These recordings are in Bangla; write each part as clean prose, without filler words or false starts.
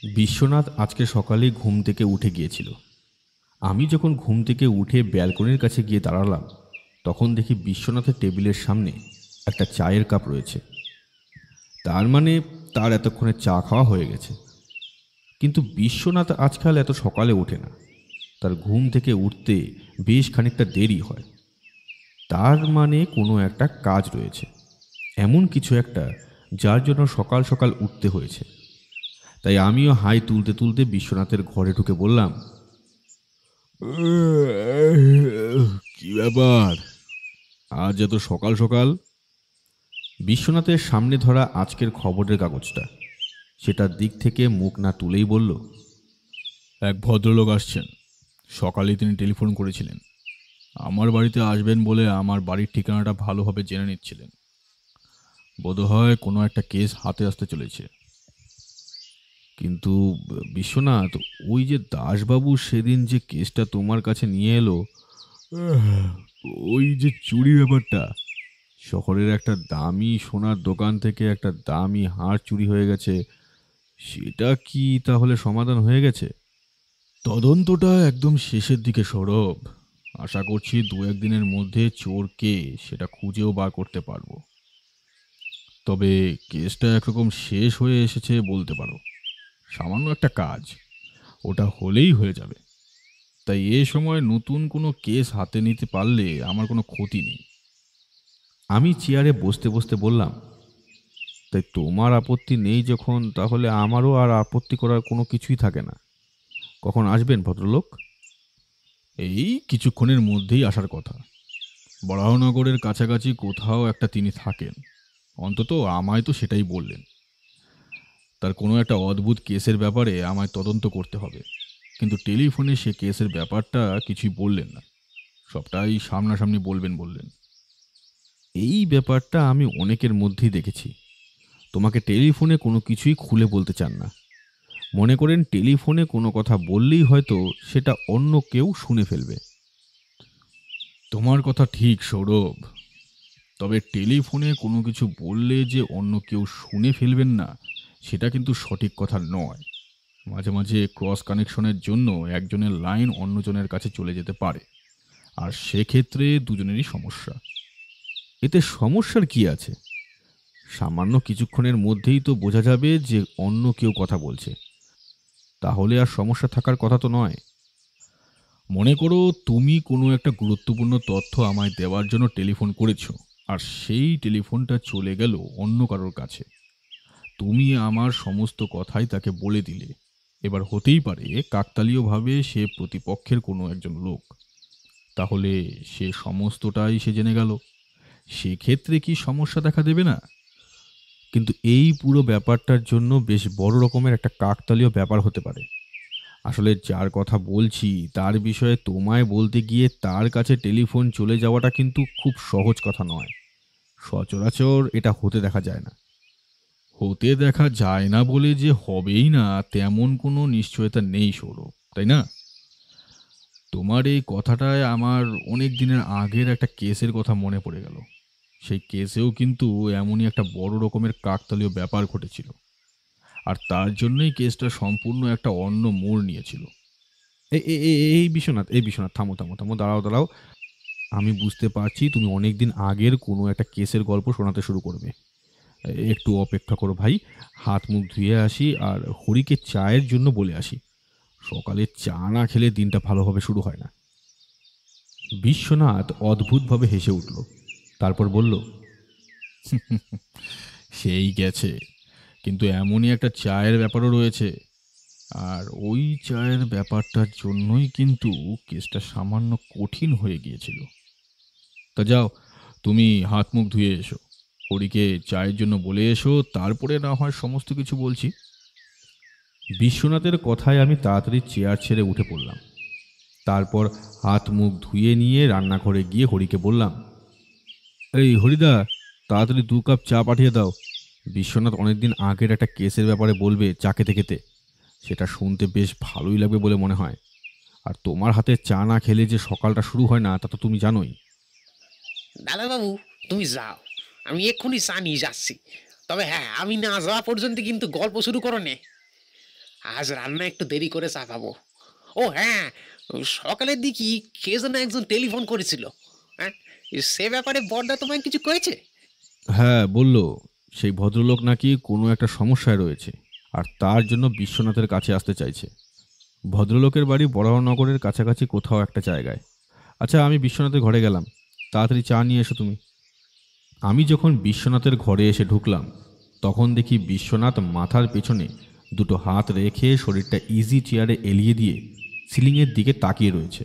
বিশ্বনাথ আজকে সকালেই ঘুম থেকে উঠে গিয়েছিল। আমি যখন ঘুম থেকে উঠে ব্যালকনির কাছে গিয়ে দাঁড়ালাম, তখন দেখি বিশ্বনাথের টেবিলের সামনে একটা চায়ের কাপ রয়েছে। তার মানে তার এতক্ষণে চা খাওয়া হয়ে গেছে। কিন্তু বিশ্বনাথ আজকাল এত সকালে ওঠে না। তার ঘুম থেকে উঠতে বেশ খানিকটা দেরি হয়। তার মানে কোনো একটা কাজ রয়েছে, এমন কিছু একটা, যার জন্য সকাল সকাল উঠতে হয়েছে। তাই আমিও হাই তুলতে তুলতে বিশ্বনাথের ঘরে ঢুকে বললাম, কি ব্যাপার, আজ এত সকাল সকাল? বিশ্বনাথের সামনে ধরা আজকের খবরের কাগজটা, সেটার দিক থেকে মুখ না তুলেই বলল, এক ভদ্রলোক আসছেন। সকালে তিনি টেলিফোন করেছিলেন। আমার বাড়িতে আসবেন বলে আমার বাড়ির ঠিকানাটা ভালোভাবে জেনে নিচ্ছিলেন। বোধহয় কোনো একটা কেস হাতে আসতে চলেছে। কিন্তু বিশ্বনাথ, ওই যে দাসবাবু সেদিন যে কেসটা তোমার কাছে নিয়ে এলো, ওই যে চুরি ব্যাপারটা, শহরের একটা দামি সোনার দোকান থেকে একটা দামি হার চুরি হয়ে গেছে, সেটা কি তাহলে সমাধান হয়ে গেছে? তদন্তটা একদম শেষের দিকে, সৌরভ। আশা করছি দু একদিনের মধ্যে চোর কে সেটা খুঁজেও বার করতে পারবো। তবে কেসটা একরকম শেষ হয়ে এসেছে বলতে পারো। সামান্য একটা কাজ, ওটা হলেই হয়ে যাবে। তাই এ সময় নতুন কোনো কেস হাতে নিতে পারলে আমার কোনো ক্ষতি নেই। আমি চেয়ারে বসতে বসতে বললাম, তাই তোমার আপত্তি নেই যখন, তাহলে আমারও আর আপত্তি করার কোনো কিছুই থাকে না। কখন আসবেন ভদ্রলোক? এই কিছুক্ষণের মধ্যেই আসার কথা। বরাহনগরের কাছাকাছি কোথাও একটা তিনি থাকেন, অন্তত আমায় তো সেটাই বললেন। তার কোনো একটা অদ্ভুত কেসের ব্যাপারে আমায় তদন্ত করতে হবে, কিন্তু টেলিফোনে সে কেসের ব্যাপারটা কিছুই বললেন না। সবটাই সামনাসামনি বলবেন বললেন। এই ব্যাপারটা আমি অনেকের মধ্যেই দেখেছি। তোমাকে টেলিফোনে কোনো কিছুই খুলে বলতে চান না। মনে করেন টেলিফোনে কোনো কথা বললেই হয়তো সেটা অন্য কেউ শুনে ফেলবে। তোমার কথা ঠিক, সৌরভ। তবে টেলিফোনে কোনো কিছু বললে যে অন্য কেউ শুনে ফেলবেন না, সেটা কিন্তু সঠিক কথা নয়। মাঝে মাঝে ক্রস কানেকশনের জন্য একজনের লাইন অন্যজনের কাছে চলে যেতে পারে, আর সেক্ষেত্রে দুজনেরই সমস্যা। এতে সমস্যার কি আছে? সামান্য কিছুক্ষণের মধ্যেই তো বোঝা যাবে যে অন্য কেউ কথা বলছে। তাহলে আর সমস্যা থাকার কথা তো নয়। মনে করো তুমি কোনো একটা গুরুত্বপূর্ণ তথ্য আমায় দেওয়ার জন্য টেলিফোন করেছো, আর সেই টেলিফোনটা চলে গেল অন্য কারোর কাছে। তুমি আমার সমস্ত কথাই তাকে বলে দিলে। এবার হতেই পারে কাকতালীয়ভাবে সে প্রতিপক্ষের কোনো একজন লোক। তাহলে সে সমস্তটাই সে জেনে গেল। সেক্ষেত্রে কি সমস্যা দেখা দেবে না? কিন্তু এই পুরো ব্যাপারটার জন্য বেশ বড় রকমের একটা কাকতালীয় ব্যাপার হতে পারে। আসলে যার কথা বলছি তার বিষয়ে তোমায় বলতে গিয়ে তার কাছে টেলিফোন চলে যাওয়াটা কিন্তু খুব সহজ কথা নয়। সচরাচর এটা হতে দেখা যায় না। হতে দেখা যায় না বলে যে হবেই না তেমন কোনো নিশ্চয়তা নেই, সৌরভ, তাই না? তোমার এই কথাটায় আমার অনেক দিনের আগের একটা কেসের কথা মনে পড়ে গেল। সেই কেসেও কিন্তু এমনই একটা বড় রকমের কাকতালীয় ব্যাপার ঘটেছিল, আর তার জন্যই কেসটা সম্পূর্ণ একটা অন্য মোড় নিয়েছিল। এই বিশ্বনাথ, থামো থামো থামো, দাঁড়াও দাঁড়াও। আমি বুঝতে পারছি তুমি অনেকদিন আগের কোনো একটা কেসের গল্প শোনাতে শুরু করবে। একটু অপেক্ষা করো ভাই। হাত মুখ ধুয়ে আসি আর হরিকে চায়ের জন্য বলে আসি। সকালে চা না খেলে দিনটা ভালোভাবে শুরু হয় না। বিশ্বনাথ অদ্ভুতভাবে হেসে উঠল। তারপর বলল, সেই গেছে, কিন্তু এমনই একটা চায়ের ব্যাপারও রয়েছে। আর ওই চায়ের ব্যাপারটার জন্যই কিন্তু কেসটা সামান্য কঠিন হয়ে গিয়েছিল। তা যাও, তুমি হাত মুখ ধুয়ে এসো, হরিকে চায়ের জন্য বলে এসো, তারপরে না হয় সমস্ত কিছু বলছি। বিশ্বনাথের কথায় আমি তাড়াতাড়ি চেয়ার ছেড়ে উঠে পড়লাম। তারপর হাত মুখ ধুয়ে নিয়ে রান্নাঘরে গিয়ে হরিকে বললাম, এই হরিদা, তাড়াতাড়ি 2 কাপ চা পাঠিয়ে দাও। বিশ্বনাথ অনেকদিন আগের একটা কেসের ব্যাপারে বলবে চা খেতে খেতে। সেটা শুনতে বেশ ভালোই লাগবে বলে মনে হয়। আর তোমার হাতে চা না খেলে যে সকালটা শুরু হয় না, তা তো তুমি জানোই। দাদাবাবু, তুমি যাও, আমি এক্ষুনি চা নিয়ে যাচ্ছি। তবে হ্যাঁ, আমি না যাওয়া পর্যন্ত কিন্তু গল্প শুরু করো নে। আজ রান্না একটু দেরি করে চা খাবো। ও হ্যাঁ, সকালের দিকে কে যেন একজন টেলিফোন করেছিল। হ্যাঁ, সে ব্যাপারে বড়দা তোমায় কিছু কয়েছে? হ্যাঁ, বলল সেই ভদ্রলোক নাকি কোনো একটা সমস্যায় রয়েছে আর তার জন্য বিশ্বনাথের কাছে আসতে চাইছে। ভদ্রলোকের বাড়ি বরাহনগরের কাছাকাছি কোথাও একটা জায়গায়। আচ্ছা, আমি বিশ্বনাথের ঘরে গেলাম, তাড়াতাড়ি চা নিয়ে এসো তুমি। আমি যখন বিশ্বনাথের ঘরে এসে ঢুকলাম তখন দেখি বিশ্বনাথ মাথার পেছনে দুটো হাত রেখে শরীরটা ইজি চেয়ারে এলিয়ে দিয়ে সিলিংয়ের দিকে তাকিয়ে রয়েছে।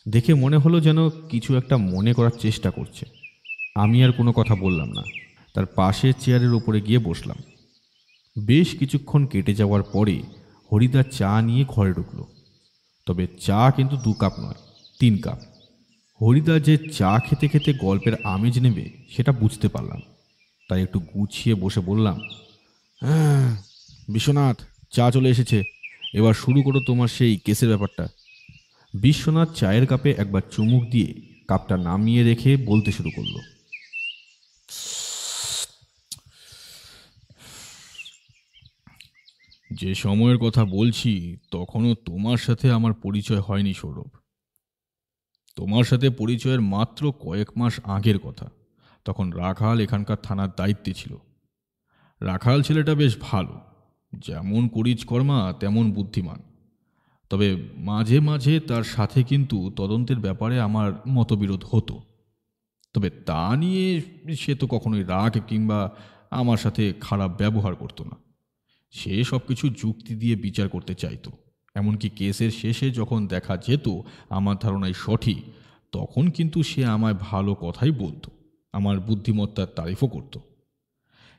দেখে মনে হলো যেন কিছু একটা মনে করার চেষ্টা করছে। আমি আর কোনো কথা বললাম না, তার পাশের চেয়ারের উপরে গিয়ে বসলাম। বেশ কিছুক্ষণ কেটে যাওয়ার পরে হরিদা চা নিয়ে ঘরে ঢুকলো। তবে চা কিন্তু 2 কাপ নয়, 3 কাপ। হরিদা যে চা খেতে খেতে গল্পের আমেজ নেবে সেটা বুঝতে পারলাম, তাই একটু গুছিয়ে বসে বললাম, হ্যাঁ বিশ্বনাথ, চা চলে এসেছে, এবার শুরু করো তোমার সেই কেসের ব্যাপারটা। বিশ্বনাথ চায়ের কাপে একবার চুমুক দিয়ে কাপটা নামিয়ে রেখে বলতে শুরু করলো, যে সময়ের কথা বলছি তখনও তোমার সাথে আমার পরিচয় হয়নি সৌরভ। তোমার সাথে পরিচয়ের মাত্র কয়েক মাস আগের কথা। তখন রাখাল এখানকার থানার দায়িত্বে ছিল। রাখাল ছেলেটা বেশ ভালো, যেমন করিচকর্মা তেমন বুদ্ধিমান। তবে মাঝে মাঝে তার সাথে কিন্তু তদন্তের ব্যাপারে আমার মতবিরোধ হতো। তবে তা নিয়ে সে তো কখনোই রাগ কিংবা আমার সাথে খারাপ ব্যবহার করতো না। সে সব কিছু যুক্তি দিয়ে বিচার করতে চাইতো। এমনকি কেসের শেষে যখন দেখা যেত আমার ধারণাই সঠিক, তখন কিন্তু সে আমায় ভালো কথাই বলতো, আমার বুদ্ধিমত্তার তারিফও করত।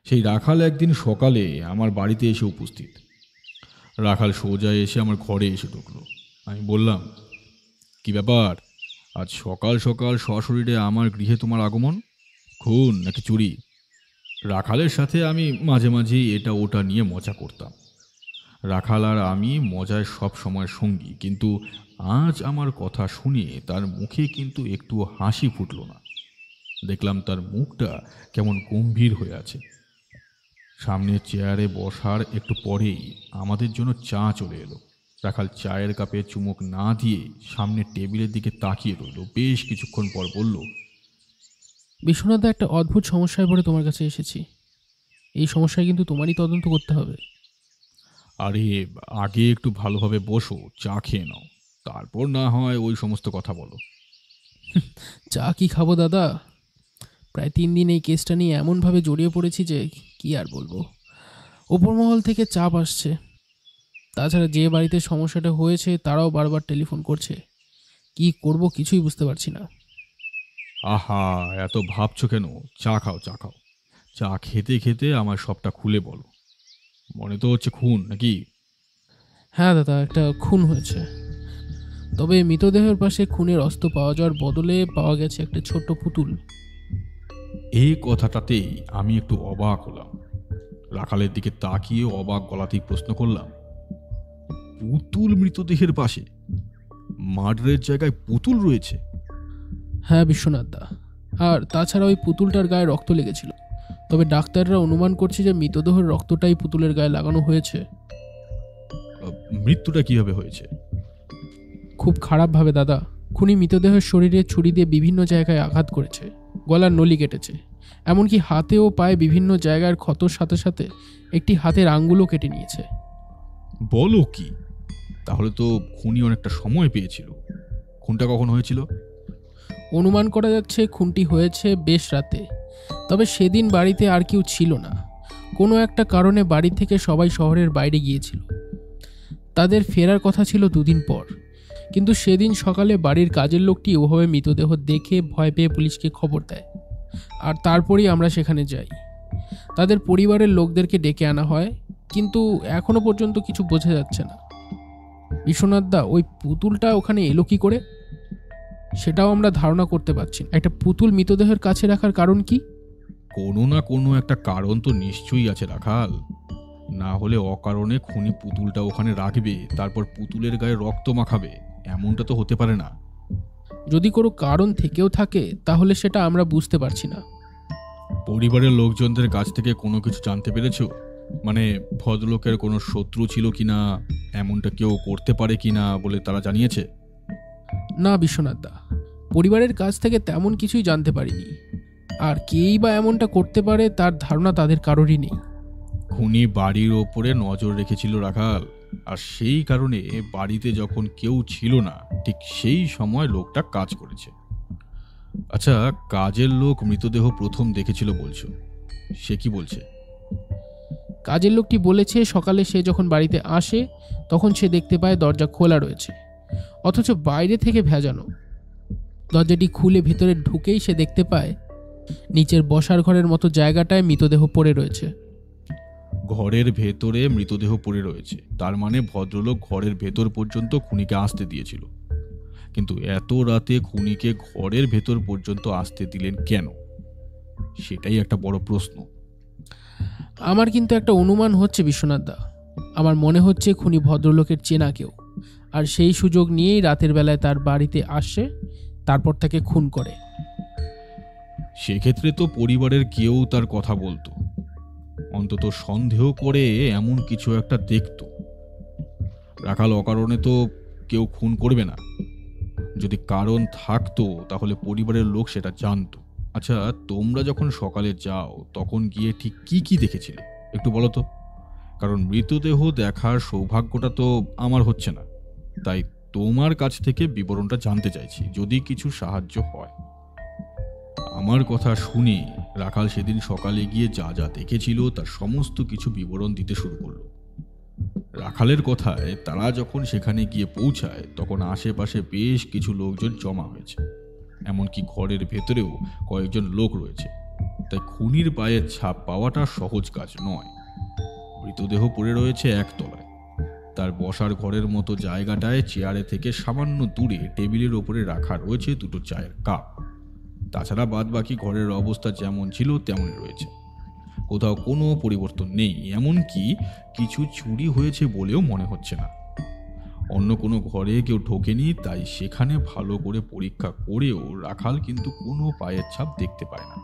সেই রাখাল একদিন সকালে আমার বাড়িতে এসে উপস্থিত। রাখাল সোজা এসে আমার ঘরে এসে ঢুকলো। আমি বললাম, কি ব্যাপার, আজ সকাল সকাল সশরীরে আমার গৃহে তোমার আগমন? খুন নাকি চুরি? রাখালের সাথে আমি মাঝে মাঝেই এটা ওটা নিয়ে মজা করতাম। রাখাল আর আমি মজায় সব সময় সঙ্গী, কিন্তু আজ আমার কথা শুনে তার মুখে কিন্তু একটু হাসি ফুটল না। দেখলাম তার মুখটা কেমন গম্ভীর হয়ে আছে। সামনের চেয়ারে বসার একটু পরেই আমাদের জন্য চা চলে এলো। রাখাল চায়ের কাপে চুমুক না দিয়ে সামনের টেবিলের দিকে তাকিয়ে রইল। বেশ কিছুক্ষণ পর বলল, বিশ্বনাথদা, একটা অদ্ভুত সমস্যায় পড়ে তোমার কাছে এসেছি। এই সমস্যায় কিন্তু তোমারই তদন্ত করতে হবে। আরে আগে একটু ভালোভাবে বসো, চা খেয়ে নাও, তারপর না হয় ওই সমস্ত কথা বলো। চা কি খাবো দাদা? প্রায় 3 দিন এই কেসটা নিয়ে এমনভাবে জড়িয়ে পড়েছি যে কি আর বলবো। ওপর মহল থেকে চাপ আসছে, তাছাড়া যে বাড়িতে সমস্যাটা হয়েছে তারাও বারবার টেলিফোন করছে। কি করব কিছুই বুঝতে পারছি না। আহা, এত ভাবছো কেন? চা খাও, চা খাও। চা খেতে খেতে আমার সবটা খুলে বলো। মনে তো হচ্ছে খুন নাকি? হ্যাঁ দাদা, একটা খুন হয়েছে। তবে মৃতদেহের পাশে খুনের অস্ত্র পাওয়া যাওয়ার বদলে পাওয়া গেছে একটা ছোট্ট পুতুল। এই কথাটাতেই আমি একটু অবাক হলাম। রাখালের দিকে তাকিয়ে অবাক গলাতেই প্রশ্ন করলাম, পুতুল মৃতদেহের পাশে? মার্ডারের জায়গায় পুতুল রয়েছে? হ্যাঁ বিশ্বনাথ দা, আর তাছাড়া ওই পুতুলটার গায়ে রক্ত লেগেছিল। তবে ডাক্তাররা অনুমান করছে যে মৃতদেহের রক্তটাই পুতুলের গায়ে লাগানো হয়েছে। মৃত্যুটা কিভাবে হয়েছে? খুব খারাপভাবে দাদা। খুনি মৃতদেহের শরীরে ছুরি দিয়ে বিভিন্ন জায়গায় আঘাত করেছে, গলার নলি কেটেছে, এমনকি হাতে ও পায়ে বিভিন্ন জায়গার ক্ষতর সাথে সাথে একটি হাতের আঙ্গুলও কেটে নিয়েছে। বলো কি? তাহলে তো খুনি অনেকটা সময় পেয়েছিল। খুনটা কখন হয়েছিল? অনুমান করা যাচ্ছে খুনটি হয়েছে বেশ রাতে। তবে সেদিন বাড়িতে আর কেউ ছিল না। কোনো একটা কারণে বাড়ি থেকে সবাই শহরের বাইরে গিয়েছিল। তাদের ফেরার কথা ছিল 2 দিন পর, কিন্তু সেদিন সকালে বাড়ির কাজের লোকটি ওভাবে মৃতদেহ দেখে ভয় পেয়ে পুলিশকে খবর দেয়, আর তারপরেই আমরা সেখানে যাই। তাদের পরিবারের লোকদেরকে ডেকে আনা হয়, কিন্তু এখনো পর্যন্ত কিছু বোঝা যাচ্ছে না। বিশ্বনাথ দা, ওই পুতুলটা ওখানে এলো কি করে সেটাও আমরা ধারণা করতে পারছি না। একটা পুতুল মৃতদেহের কাছে রাখার কারণ কি? কোনো না কোনো একটা কারণ তো নিশ্চয়ই আছে রাখাল। না হলে অকারণে খুনি পুতুলটা ওখানে রাখবে, তারপর পুতুলের গায়ে রক্ত মাখাবে, এমনটা তো হতে পারে না। যদি কোনো কারণ থেকেও থাকে তাহলে সেটা আমরা বুঝতে পারছি না। পরিবারের লোকজনদের কাছ থেকে কোনো কিছু জানতে পেরেছো? মানে ভদ্রলোকের কোনো শত্রু ছিল কিনা, এমনটা কেউ করতে পারে কিনা বলে তারা জানিয়েছে? না বিশ্বনাথ দা, পরিবারের কাছ থেকে তেমন কিছুই জানতে পারিনি। আর কেই বা এমনটা করতে পারে তার ধারণা তাদের কারোরই নেই। খুনি বাড়ির ওপরে নজর রেখেছিল রাখাল, আর সেই কারণে বাড়িতে যখন কেউ ছিল না ঠিক সেই সময় লোকটা কাজ করেছে। আচ্ছা, কাজের লোক মৃতদেহ প্রথম দেখেছিল বলছো, সে কি বলছে? কাজের লোকটি বলেছে সকালে সে যখন বাড়িতে আসে তখন সে দেখতে পায় দরজা খোলা রয়েছে, অথচ বাইরে থেকে ভেজানো। দরজাটি খুলে ভিতরে ঢুকেই সে দেখতে পায় নিচের বসার ঘরের মতো জায়গাটায় মৃতদেহ পড়ে রয়েছে। ঘরের ভেতরে মৃতদেহ পড়ে রয়েছে, তার মানে ভদ্রলোক ঘরের ভেতর পর্যন্ত খুনিকে আসতে দিয়েছিল। কিন্তু এত রাতে খুনিকে ঘরের ভেতর পর্যন্ত আসতে দিলেন কেন? সেটাই একটা বড় প্রশ্ন। আমার কিন্তু একটা অনুমান হচ্ছে বিশ্বনাথ দা। আমার মনে হচ্ছে খুনি ভদ্রলোকের চেনা কেউ, আর সেই সুযোগ নিয়েই রাতের বেলায় তার বাড়িতে আসে, তারপর তাকে খুন করে। সেক্ষেত্রে তো পরিবারের কেউ তার কথা বলতো, অন্তত সন্দেহ করে এমন কিছু একটা দেখতো। রাখাল অকারণে তো কেউ খুন করবে না, যদি কারণ থাকতো তাহলে পরিবারের লোক সেটা জানতো। আচ্ছা, তোমরা যখন সকালে যাও তখন গিয়ে ঠিক কি কি দেখেছিলে একটু বলো তো, কারণ মৃতদেহ দেখার সৌভাগ্যটা তো আমার হচ্ছে না, তাই তোমার কাছ থেকে বিবরণটা জানতে চাইছি, যদি কিছু সাহায্য হয়। আমার কথা শুনে রাখাল সেদিন সকালে গিয়ে যা যা দেখেছিল তার সমস্ত কিছু বিবরণ দিতে শুরু করলো। রাখালের কথায় তারা যখন সেখানে গিয়ে পৌঁছায় তখন আশেপাশে বেশ কিছু লোকজন জমা হয়েছে, এমনকি ঘরের ভেতরেও কয়েকজন লোক রয়েছে। তাই খুনির পায়ের ছাপ পাওয়াটা সহজ কাজ নয়। মৃতদেহ পড়ে রয়েছে একতলায়, তার বসার ঘরের মতো জায়গাটায় চেয়ারে থেকে সামান্য দূরে টেবিলের ওপরে রাখা রয়েছে দুটো চায়ের কাপ। তাছাড়া বাদ বাকি ঘরের অবস্থা যেমন ছিল তেমনই রয়েছে, কোথাও কোনো পরিবর্তন নেই, এমনকি কিছু চুরি হয়েছে বলেও মনে হচ্ছে না। অন্য কোনো ঘরে কেউ ঢোকেনি, তাই সেখানে ভালো করে পরীক্ষা করেও রাখাল কিন্তু কোনো পায়ের ছাপ দেখতে পায় না।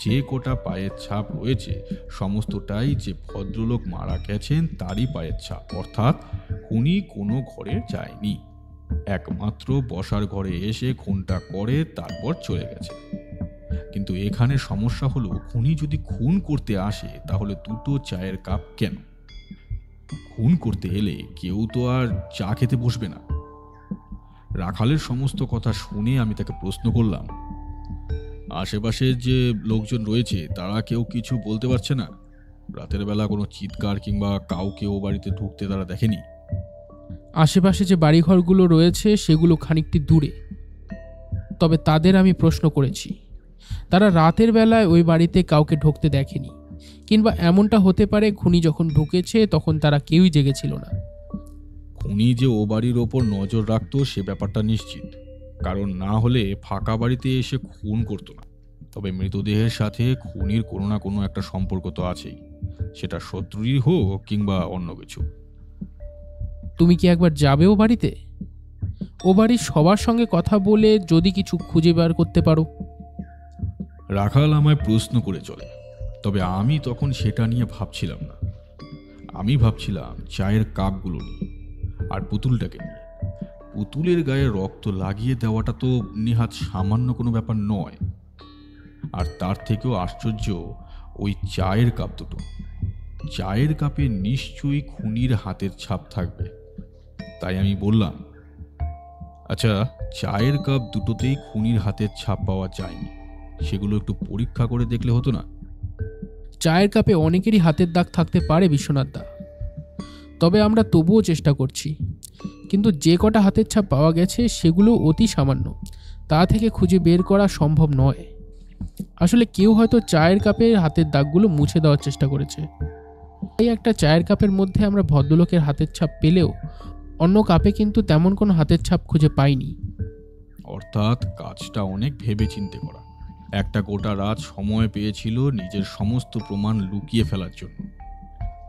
যে কোটা পায়ের ছাপ রয়েছে সমস্তটাই যে ভদ্রলোক মারা গেছেন তারই পায়ের ছাপ, অর্থাৎ খুনি কোনো ঘরে যায়নি, একমাত্র বসার ঘরে এসে খুনটা করে তারপর চলে গেছে। কিন্তু এখানে সমস্যা হলো, খুনি যদি খুন করতে আসে তাহলে দুটো চায়ের কাপ কেন? খুন করতে এলে কেউ তো আর চা খেতে বসবে না। রাখালের সমস্ত কথা শুনে আমি তাকে প্রশ্ন করলাম, আশেপাশে যে লোকজন রয়েছে তারা কেউ কিছু বলতে পারছে না? রাতের বেলা কোনো চিৎকার কিংবা কাউকে ও বাড়িতে ঢুকতে তারা দেখেনি? আশেপাশে যে বাড়িঘরগুলো রয়েছে সেগুলো খানিকটি দূরে, তবে তাদের আমি প্রশ্ন করেছি, তারা রাতের বেলায় ওই বাড়িতে কাউকে ঢুকতে দেখেনি, কিংবা এমনটা হতে পারে খুনি যখন ঢুকেছে তখন তারা কেউই জেগেছিল না। খুনি যে ও বাড়ির ওপর নজর রাখতো সে ব্যাপারটা নিশ্চিত, কারণ না হলে ফাঁকা বাড়িতে এসে খুন করতো না। তবে মৃতদেহের সাথে খুনির কোনো না কোনো একটা সম্পর্ক তো আছেই, সেটা শত্রুরই হোক কিংবা অন্য কিছু। তুমি কি একবার যাবে ও বাড়িতে? ও বাড়ির সবার সঙ্গে কথা বলে যদি কিছু খুঁজে বার করতে পারো। রাখাল আমায় প্রশ্ন করে চলে, তবে আমি তখন সেটা নিয়ে ভাবছিলাম না। আমি ভাবছিলাম চায়ের কাপগুলো নিয়ে আর পুতুলটাকে নিয়ে। পুতুলের গায়ে রক্ত লাগিয়ে দেওয়াটা তো নেহাত সামান্য কোনো ব্যাপার নয়, আর তার থেকেও আশ্চর্য ওই চায়ের কাপ দুটো। চায়ের কাপে নিশ্চয়ই খুনির হাতের ছাপ থাকবে। তাই আমি বললাম, আচ্ছা, চায়ের কাপ দুটোতেই খুনির হাতের ছাপ পাওয়া যায়নি, সেগুলো একটু পরীক্ষা করে দেখলে হতো না? চায়ের কাপে অনেকেরই হাতের দাগ থাকতে পারে বিশ্বনাথ দা, তবে আমরা তবুও চেষ্টা করছি। কিন্তু যে কটা হাতের ছাপ পাওয়া গেছে সেগুলো অতি সামান্য, তা থেকে খুঁজে বের করা সম্ভব নয়। আসলে কেউ হয়তো চায়ের কাপে হাতের দাগগুলো মুছে দেওয়ার চেষ্টা করেছে। এই একটা চায়ের কাপের মধ্যে আমরা ভদ্রলোকের হাতের ছাপ পেলেও অন্য কাপে কিন্তু তেমন কোনো হাতের ছাপ খুঁজে পাইনি। অর্থাৎ কাজটা অনেক ভেবে চিন্তে করা। একটা গোটা রাত সময় পেয়েছিল নিজের সমস্ত প্রমাণ লুকিয়ে ফেলার জন্য।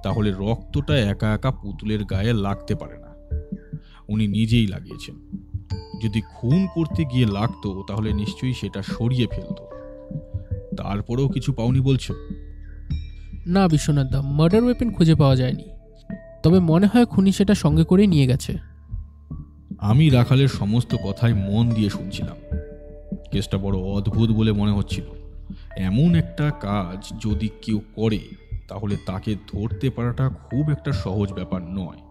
তাহলে রক্তটা একা একা পুতুলের গায়ে লাগতে পারে না, উনি নিজেই লাগিয়েছেন। যদি খুন করতে গিয়ে লাগতো তাহলে নিশ্চয়ই সেটা সরিয়ে ফেলতো। তারপরেও কিছু পাওনি বলছো? না বিশ্বনাথ দা, মার্ডার ওয়েপেন খুঁজে পাওয়া যায়নি, তবে মনে হয় খুনি সেটা সঙ্গে করে নিয়ে গেছে। আমি রাখালের সমস্ত কথাই মন দিয়ে শুনছিলাম। কেসটা বড় অদ্ভুত বলে মনে হচ্ছিল। এমন একটা কাজ যদি কেউ করে তাহলে তাকে ধরতে পারাটা খুব একটা সহজ ব্যাপার নয়।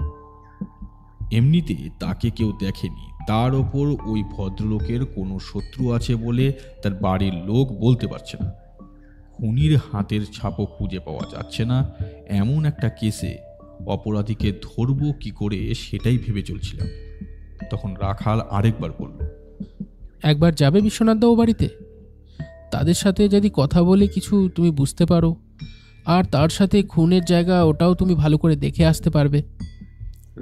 এমনিতে তাকে কেউ দেখেনি, তার ওপর ওই ভদ্রলোকের কোনো শত্রু আছে বলে তার বাড়ির লোক বলতে পারছে না। খুনির হাতের ছাপও খুঁজে পাওয়া যাচ্ছে না। এমন একটা কেসে অপরাধীকে ধরবো কি করে সেটাই ভেবে চলছিলাম। তখন রাখাল আরেকবার বলল, একবার যাবে বিশ্বনাথ দা ও বাড়িতে? তাদের সাথে যদি কথা বলে কিছু তুমি বুঝতে পারো, আর তার সাথে খুনের জায়গা ওটাও তুমি ভালো করে দেখে আসতে পারবে।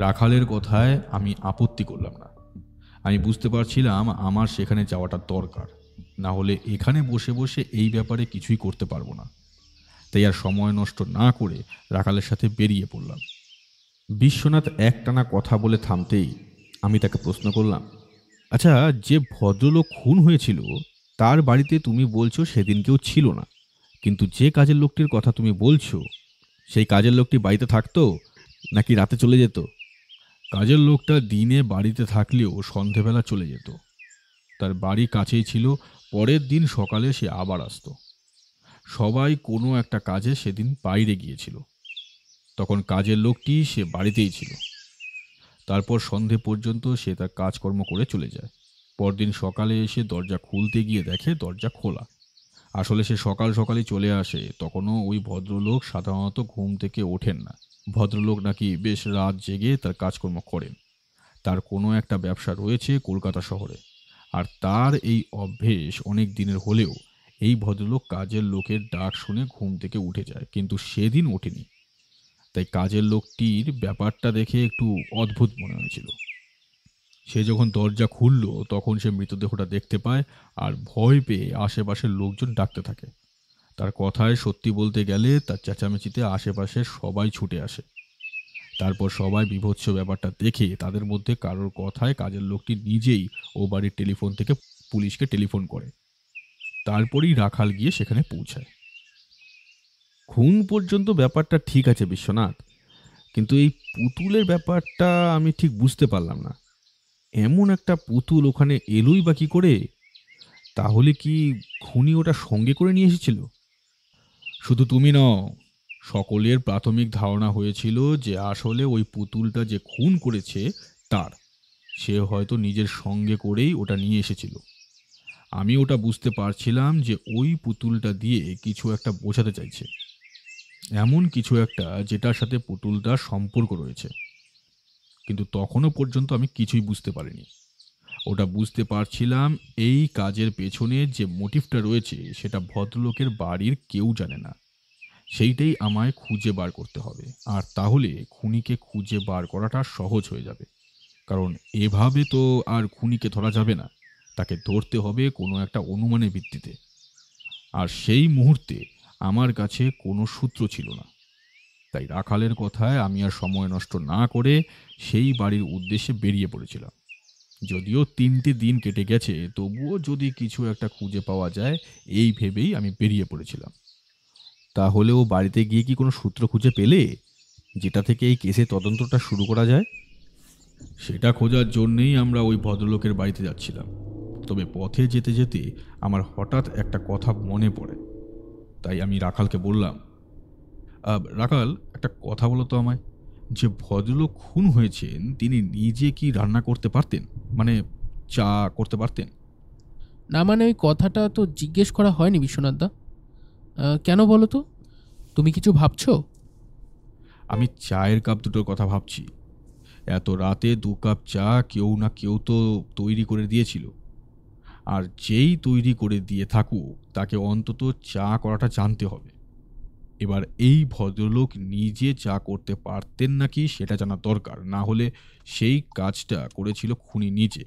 রাখালের কথায় আমি আপত্তি করলাম না। আমি বুঝতে পারছিলাম আমার সেখানে যাওয়াটা দরকার, না হলে এখানে বসে বসে এই ব্যাপারে কিছুই করতে পারবো না। তাই আর সময় নষ্ট না করে রাখালের সাথে বেরিয়ে পড়লাম। বিশ্বনাথ একটানা কথা বলে থামতেই আমি তাকে প্রশ্ন করলাম, আচ্ছা, যে ভদ্রলোক খুন হয়েছিল তার বাড়িতে তুমি বলছো সেদিন কেউ ছিল না, কিন্তু যে কাজের লোকটির কথা তুমি বলছো সেই কাজের লোকটি বাড়িতে থাকতো নাকি রাতে চলে যেত? কাজের লোকটা দিনে বাড়িতে থাকলেও সন্ধেবেলা চলে যেত। তার বাড়ি কাছেই ছিল, পরের দিন সকালে সে আবার আসতো। সবাই কোনো একটা কাজে সেদিন বাইরে গিয়েছিল, তখন কাজের লোকটি সে বাড়িতেই ছিল। তারপর সন্ধে পর্যন্ত সে তার কাজকর্ম করে চলে যায়। পরদিন সকালে এসে দরজা খুলতে গিয়ে দেখে দরজা খোলা। আসলে সে সকাল সকালই চলে আসে, তখনও ওই ভদ্রলোক সাধারণত ঘুম থেকে ওঠেন না। ভদ্রলোক নাকি বেশ রাত জেগে তার কাজকর্ম করেন। তার কোনো একটা ব্যবসা রয়েছে কলকাতা শহরে, আর তার এই অভ্যেস অনেক দিনের হলেও এই ভদ্রলোক কাজের লোকের ডাক শুনে ঘুম থেকে উঠে যায়, কিন্তু সেদিন ওঠেনি। তাই কাজের লোকটির ব্যাপারটা দেখে একটু অদ্ভুত মনে হয়েছিল। সে যখন দরজা খুলল তখন সে মৃতদেহটা দেখতে পায় আর ভয় পেয়ে আশেপাশের লোকজন ডাকতে থাকে। তার কথায় সত্যি বলতে গেলে তার চেঁচামেচিতে আশেপাশের সবাই ছুটে আসে। তারপর সবাই বীভৎস ব্যাপারটা দেখে তাদের মধ্যে কারোর কথায় কাজের লোকটি নিজেই ও বাড়ির টেলিফোন থেকে পুলিশকে টেলিফোন করে। তারপরেই রাখাল গিয়ে সেখানে পৌঁছায়। খুন পর্যন্ত ব্যাপারটা ঠিক আছে বিশ্বনাথ, কিন্তু এই পুতুলের ব্যাপারটা আমি ঠিক বুঝতে পারলাম না। এমন একটা পুতুল ওখানে এলোই বা কি করে? তাহলে কি খুনি ওটা সঙ্গে করে নিয়ে এসেছিল? শুধু তুমি নও, সকলের প্রাথমিক ধারণা হয়েছিল যে আসলে ওই পুতুলটা যে খুন করেছে তার, সে হয়তো নিজের সঙ্গে করেই ওটা নিয়ে এসেছিল। আমি ওটা বুঝতে পারছিলাম যে ওই পুতুলটা দিয়ে কিছু একটা বোঝাতে চাইছে, এমন কিছু একটা যেটার সাথে পুতুলটার সম্পর্ক রয়েছে। কিন্তু তখনও পর্যন্ত আমি কিছুই বুঝতে পারিনি। ওটা বুঝতে পারছিলাম এই কাজের পেছনে যে মোটিভটা রয়েছে সেটা ভদ্রলোকের বাড়ির কেউ জানে না। সেইটাই আমায় খুঁজে বার করতে হবে, আর তাহলে খুনিকে খুঁজে বার করাটা সহজ হয়ে যাবে। কারণ এভাবে তো আর খুনিকে ধরা যাবে না, তাকে ধরতে হবে কোনো একটা অনুমানের ভিত্তিতে। আর সেই মুহূর্তে আমার কাছে কোনো সূত্র ছিল না। তাই রাখালের কথায় আমি আর সময় নষ্ট না করে সেই বাড়ির উদ্দেশ্যে বেরিয়ে পড়েছিলাম। যদিও 3টে দিন কেটে গেছে, তবুও যদি কিছু একটা খুঁজে পাওয়া যায় এই ভেবেই আমি বেরিয়ে পড়েছিলাম। তাহলে ও বাড়িতে গিয়ে কি কোনো সূত্র খুঁজে পেলে যেটা থেকে এই কেসের তদন্তটা শুরু করা যায়? সেটা খোঁজার জন্যেই আমরা ওই ভদ্রলোকের বাড়িতে যাচ্ছিলাম। তবে পথে যেতে যেতে আমার হঠাৎ একটা কথা মনে পড়ে। তাই আমি রাখালকে বললাম, রাখাল, একটা কথা বলো তো আমায়, যে ভদ্রলোক খুন হয়েছেন তিনি নিজে কি রান্না করতে পারতেন? মানে চা করতে পারতেন? না মানে ওই কথাটা তো জিজ্ঞেস করা হয়নি বিশ্বনাথ দা। কেন বলো তো, তুমি কিছু ভাবছো? আমি চায়ের কাপ দুটোর কথা ভাবছি। এত রাতে 2 কাপ চা কেউ না কেউ তো তৈরি করে দিয়েছিল। আর যেই তৈরি করে দিয়ে থাকুক তাকে অন্তত চা করাটা জানতে হবে। এবার এই ভদ্রলোক নিজে চা করতে পারতেন নাকি সেটা জানা দরকার, না হলে সেই কাজটা করেছিল খুনি নিজে।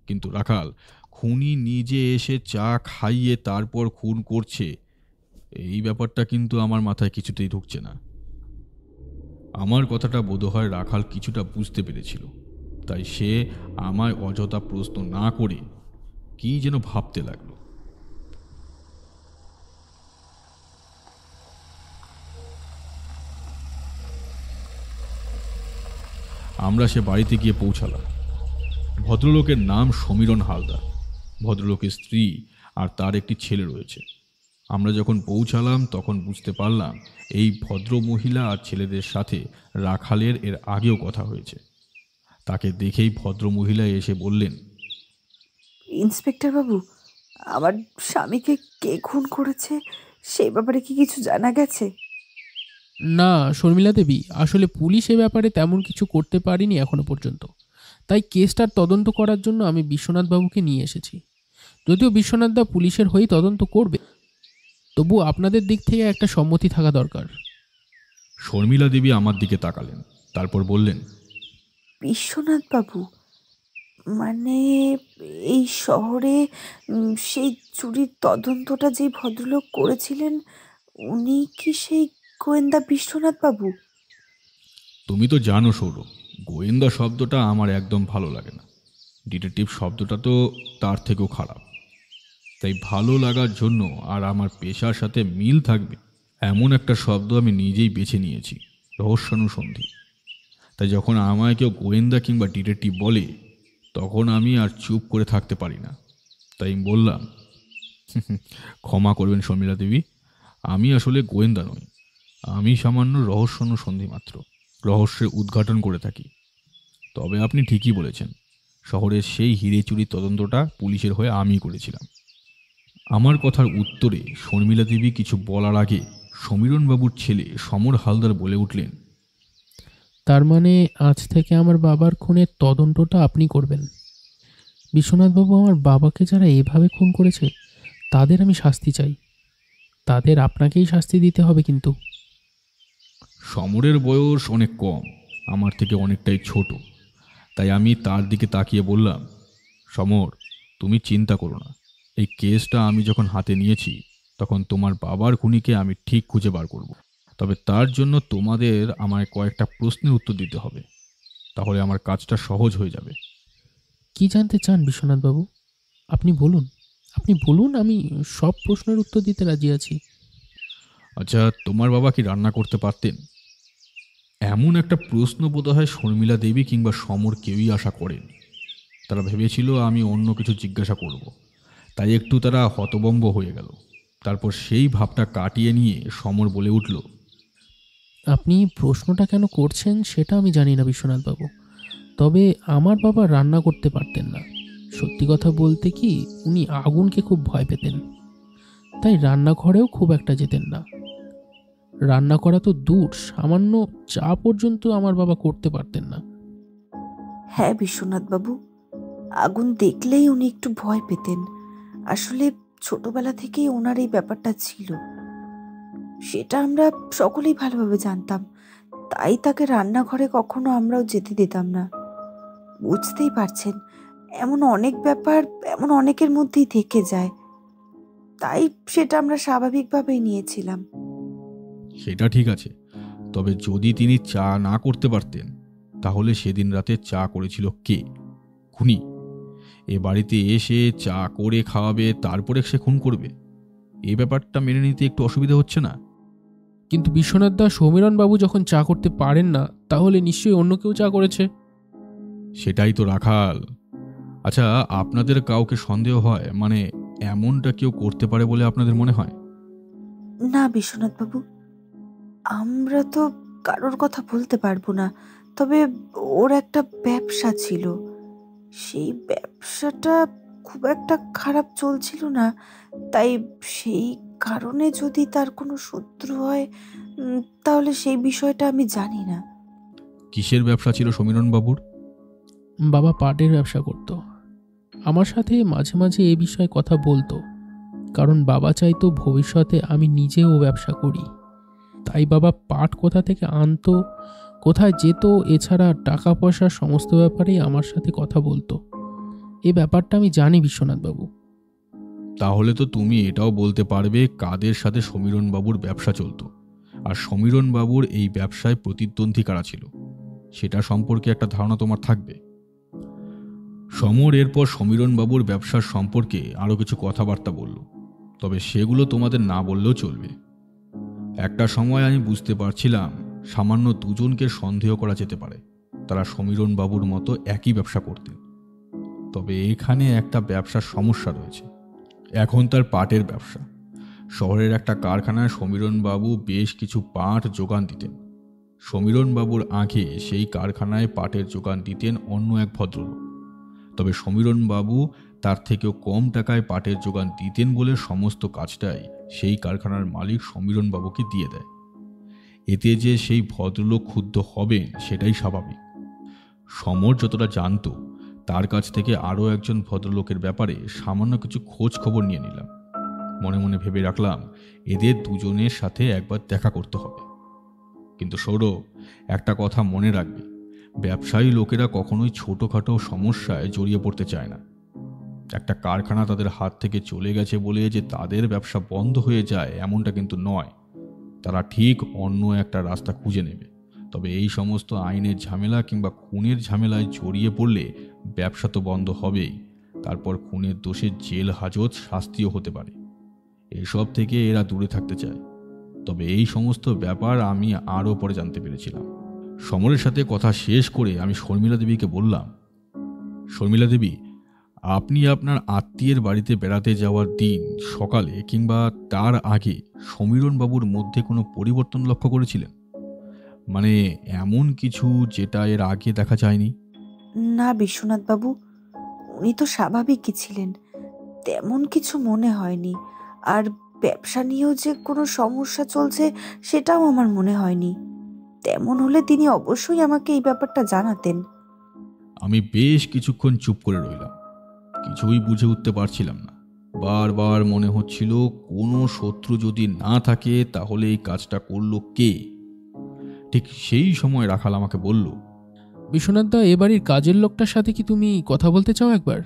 কিন্তু রাখাল, খুনি নিজে এসে চা খাইয়ে তারপর খুন করছে, এই ব্যাপারটা কিন্তু আমার মাথায় কিছুতেই ঢুকছে না। আমার কথাটা বোধহয় রাখাল কিছুটা বুঝতে পেরেছিল, তাই সে আমায় অযথা প্রশ্ন না করে কি যেন ভাবতে লাগলো। আমরা সে বাড়িতে গিয়ে পৌঁছালাম। ভদ্রলোকের নাম সমীরণ হালদার। ভদ্রলোকের স্ত্রী আর তার একটি ছেলে রয়েছে। আমরা যখন পৌঁছালাম তখন বুঝতে পারলাম এই ভদ্র মহিলা আর ছেলেদের সাথে রাখালের এর আগেও কথা হয়েছে। তাকে দেখেই ভদ্র মহিলা এসে বললেন, ইন্সপেক্টর বাবু, আমার স্বামীকে কে খুন করেছে সেই ব্যাপারে কি কিছু জানা গেছে? না শর্মিলা দেবী, আসলে পুলিশ এ ব্যাপারে তেমন কিছু করতে পারেনি এখনো পর্যন্ত। তাই কেসটার তদন্ত করার জন্য আমি বিশ্বনাথ বাবুকে নিয়ে এসেছি। যদিও বিশ্বনাথ দা পুলিশের হয়েই তদন্ত করবে, তবু আপনাদের দিক থেকে একটা সম্মতি থাকা দরকার। শর্মিলা দেবী আমার দিকে তাকালেন, তারপর বললেন, বিশ্বনাথ বাবু মানে এই শহরে সেই চুরির তদন্তটা যে ভদ্রলোক করেছিলেন, উনি কি সেই গোয়েন্দা বিশ্বনাথ বাবু? তুমি তো জানো সৌরভ, গোয়েন্দা শব্দটা আমার একদম ভালো লাগে না। ডিটেকটিভ শব্দটা তো তার থেকেও খারাপ। তাই ভালো লাগার জন্য আর আমার পেশার সাথে মিল থাকবে এমন একটা শব্দ আমি নিজেই বেছে নিয়েছি, রহস্যানুসন্ধি। তাই যখন আমায় কেউ গোয়েন্দা কিংবা ডিটেকটিভ বলে তখন আমি আর চুপ করে থাকতে পারি না। তাই বললাম, ক্ষমা করবেন শর্মিলা দেবী, আমি আসলে গোয়েন্দা নই, আমি সামান্য রহস্যানুসন্ধি মাত্র, রহস্যের উদ্ঘাটন করে থাকি। তবে আপনি ঠিকই বলেছেন, শহরের সেই হিরে চুরির তদন্তটা পুলিশের হয়ে আমিই করেছিলাম। আমার কথার উত্তরে শর্মিলা দেবী কিছু বলার আগে সমীরণবাবুর ছেলে সমর হালদার বলে উঠলেন, তার মানে আজ থেকে আমার বাবার খুনের তদন্তটা আপনি করবেন? বিশ্বনাথবাবু, আমার বাবাকে যারা এভাবে খুন করেছে তাদের আমি শাস্তি চাই। তাদের আপনাকেই শাস্তি দিতে হবে কিন্তু। সমরের বয়স অনেক কম, আমার থেকে অনেকটাই ছোট। তাই আমি তার দিকে তাকিয়ে বললাম, সমর, তুমি চিন্তা করো না, এই কেসটা আমি যখন হাতে নিয়েছি তখন তোমার বাবার খুনিকে আমি ঠিক খুঁজে বার করব। তবে তার জন্য তোমাদের আমায় কয়েকটা প্রশ্নের উত্তর দিতে হবে, তাহলে আমার কাজটা সহজ হয়ে যাবে। কি জানতে চান বিশ্বনাথবাবু? আপনি বলুন, আপনি বলুন, আমি সব প্রশ্নের উত্তর দিতে রাজি আছি। আচ্ছা, তোমার বাবা কি রান্না করতে পারতেন? এমন একটা প্রশ্ন বোধহয় শর্মিলা দেবী কিংবা সমর কেউই আশা করেন। তারা ভেবেছিল আমি অন্য কিছু জিজ্ঞাসা করব, তাই একটু তারা হতভম্ব হয়ে গেল। তারপর সেই ভাবটা কাটিয়ে নিয়ে সমর বলে উঠল, আপনি প্রশ্নটা কেন করছেন সেটা আমি জানি না বিশ্বনাথবাবু, তবে আমার বাবা রান্না করতে পারতেন না। সত্যি কথা বলতে কি, উনি আগুনকে খুব ভয় পেতেন, তাই রান্নাঘরেও খুব একটা যেতেন না। রান্না করা তো দূর, সামান্য চা পর্যন্ত আমার বাবা করতে পারতেন না। হ্যাঁ বিশ্বনাথ বাবু, আগুন দেখলেই উনি একটু ভয় পেতেন। আসলে ছোটবেলা থেকেই ওনার এই ব্যাপারটা ছিল, সেটা আমরা সকলেই ভালোভাবে জানতাম। তাই তাকে রান্নাঘরে কখনো আমরাও যেতে দিতাম না। বুঝতেই পারছেন, এমন অনেক ব্যাপার এমন অনেকের মধ্যেই থেকে যায়, তাই সেটা আমরা স্বাভাবিকভাবেই নিয়েছিলাম। সেটা ঠিক আছে, তবে যদি তিনি চা না করতে পারতেন তাহলে সেদিন রাতে চা করেছিল কে? খুনি। এ বাড়িতে এসে চা করে খাওয়াবে, তারপরে সে খুন করবে? এই ব্যাপারটা মেনে নিতে একটু অসুবিধা হচ্ছে না? কিন্তু বিশ্বনাথ দা, সমীরণবাবু যখন চা করতে পারেন না, তাহলে নিশ্চয়ই অন্য কেউ চা করেছে। সেটাই তো রাখাল। আচ্ছা, আপনাদের কাউকে সন্দেহ হয়, মানে এমনটা কেউ করতে পারে বলে আপনাদের মনে হয়? না বিশ্বনাথ বাবু, আমরা তো কারোর কথা বলতে পারবো না, তবে ওর একটা ব্যবসা ছিল, সেই ব্যবসাটা খুব একটা খারাপ চলছিল না, তাই সেই কারণে যদি তার কোনো শত্রু হয়, তাহলে সেই বিষয়টা আমি জানি না। কিসের ব্যবসা ছিল সমীরণ বাবুর? বাবা পাটের ব্যবসা করত। আমার সাথে মাঝে মাঝে এ বিষয়ে কথা বলতো, কারণ বাবা চাইতো ভবিষ্যতে আমি নিজেও ব্যবসা করি। তাই বাবা পাট কোথা থেকে আনতো, কোথায় যেত, এছাড়া টাকা পয়সার সমস্ত ব্যাপারেই আমার সাথে কথা বলতো। এই ব্যাপারটা আমি জানি বিশ্বনাথবাবু। তাহলে তো তুমি এটাও বলতে পারবে কাদের সাথে সমীরণ বাবুর ব্যবসা চলতো, আর সমীরণ বাবুর এই ব্যবসায় প্রতিদ্বন্দ্বী কারা ছিল সেটা সম্পর্কে একটা ধারণা তোমার থাকবে। সমর এরপর সমীরণ বাবুর ব্যবসার সম্পর্কে আরো কিছু কথাবার্তা বলল, তবে সেগুলো তোমাদের না বললেও চলবে। একটা সময় আমি বুঝতে পারছিলাম সামান্য দুজনকে সন্দেহ করা যেতে পারে, তারা সমীরণ বাবুর মতো একই ব্যবসা করতেন। তবে এখানে একটা ব্যবসার সমস্যা রয়েছে। এখন তার পাটের ব্যবসা। শহরের একটা কারখানায় সমীরণ বাবু বেশ কিছু পাট যোগান দিতেন। সমীরণ বাবুর আগে সেই কারখানায় পাটের যোগান দিতেন অন্য এক ভদ্রলোক। তবে সমীরণ বাবু তার থেকেও কম টাকায় পাটের যোগান দিতেন বলে সমস্ত কাজটাই সেই কারখানার মালিক সমীরণ বাবুকে দিয়ে দেয়। এতে যে সেই ভদ্রলোক ক্ষুব্ধ হবেন সেটাই স্বাভাবিক। সমর যতটা জানত, তার কাছ থেকে আরও একজন ভদ্রলোকের ব্যাপারে সামান্য কিছু খোঁজ খবর নিয়ে নিলাম। মনে মনে ভেবে রাখলাম এদের দুজনের সাথে একবার দেখা করতে হবে। কিন্তু সৌরভ, একটা কথা মনে রাখবে, ব্যবসায়ী লোকেরা কখনোই ছোটোখাটো সমস্যায় জড়িয়ে পড়তে চায় না। একটা কারখানা তাদের হাত থেকে চলে গেছে বলে যে তাদের ব্যবসা বন্ধ হয়ে যায় এমনটা কিন্তু নয়। তারা ঠিক অন্য একটা রাস্তা খুঁজে নেবে। তবে এই সমস্ত আইনের ঝামেলা কিংবা খুনের ঝামেলায় জড়িয়ে পড়লে ব্যবসা তো বন্ধ হবেই, তারপর খুনের দোষে জেল হাজত, শাস্তিও হতে পারে। এসব থেকে এরা দূরে থাকতে চায়। তবে এই সমস্ত ব্যাপার আমি আরও পরে জানতে পেরেছিলাম। সমরের সাথে কথা শেষ করে আমি শর্মিলা দেবীকে বললাম, শর্মিলা দেবী, আপনি আপনার আত্মীয়ের বাড়িতে বেড়াতে যাওয়ার দিন সকালে কিংবা তার আগে সমীরণ বাবুর মধ্যে কোনো পরিবর্তন লক্ষ্য করেছিলেন? মানে এমন কিছু যেটা এর আগে দেখা যায়নি? না বিশ্বনাথ বাবু, উনি তো স্বাভাবিকই ছিলেন, তেমন কিছু মনে হয়নি। আর ব্যবসা নিয়েও যে কোনো সমস্যা চলছে সেটাও আমার মনে হয়নি। তেমন হলে তিনি অবশ্যই আমাকে এই ব্যাপারটা জানাতেন। আমি বেশ কিছুক্ষণ চুপ করে রইলাম। কিছুই বুঝে উঠতে পারছিলাম না। বারবার মনে হচ্ছিল কোনো শত্রু যদি না থাকে তাহলে এই কাজটা করলো কে। ঠিক সেই সময় রাখাল আমাকে বলল, বিশ্বনাথ দা, এ বাড়ির কাজের লোকটার সাথে কি তুমি কথা বলতে চাও একবার?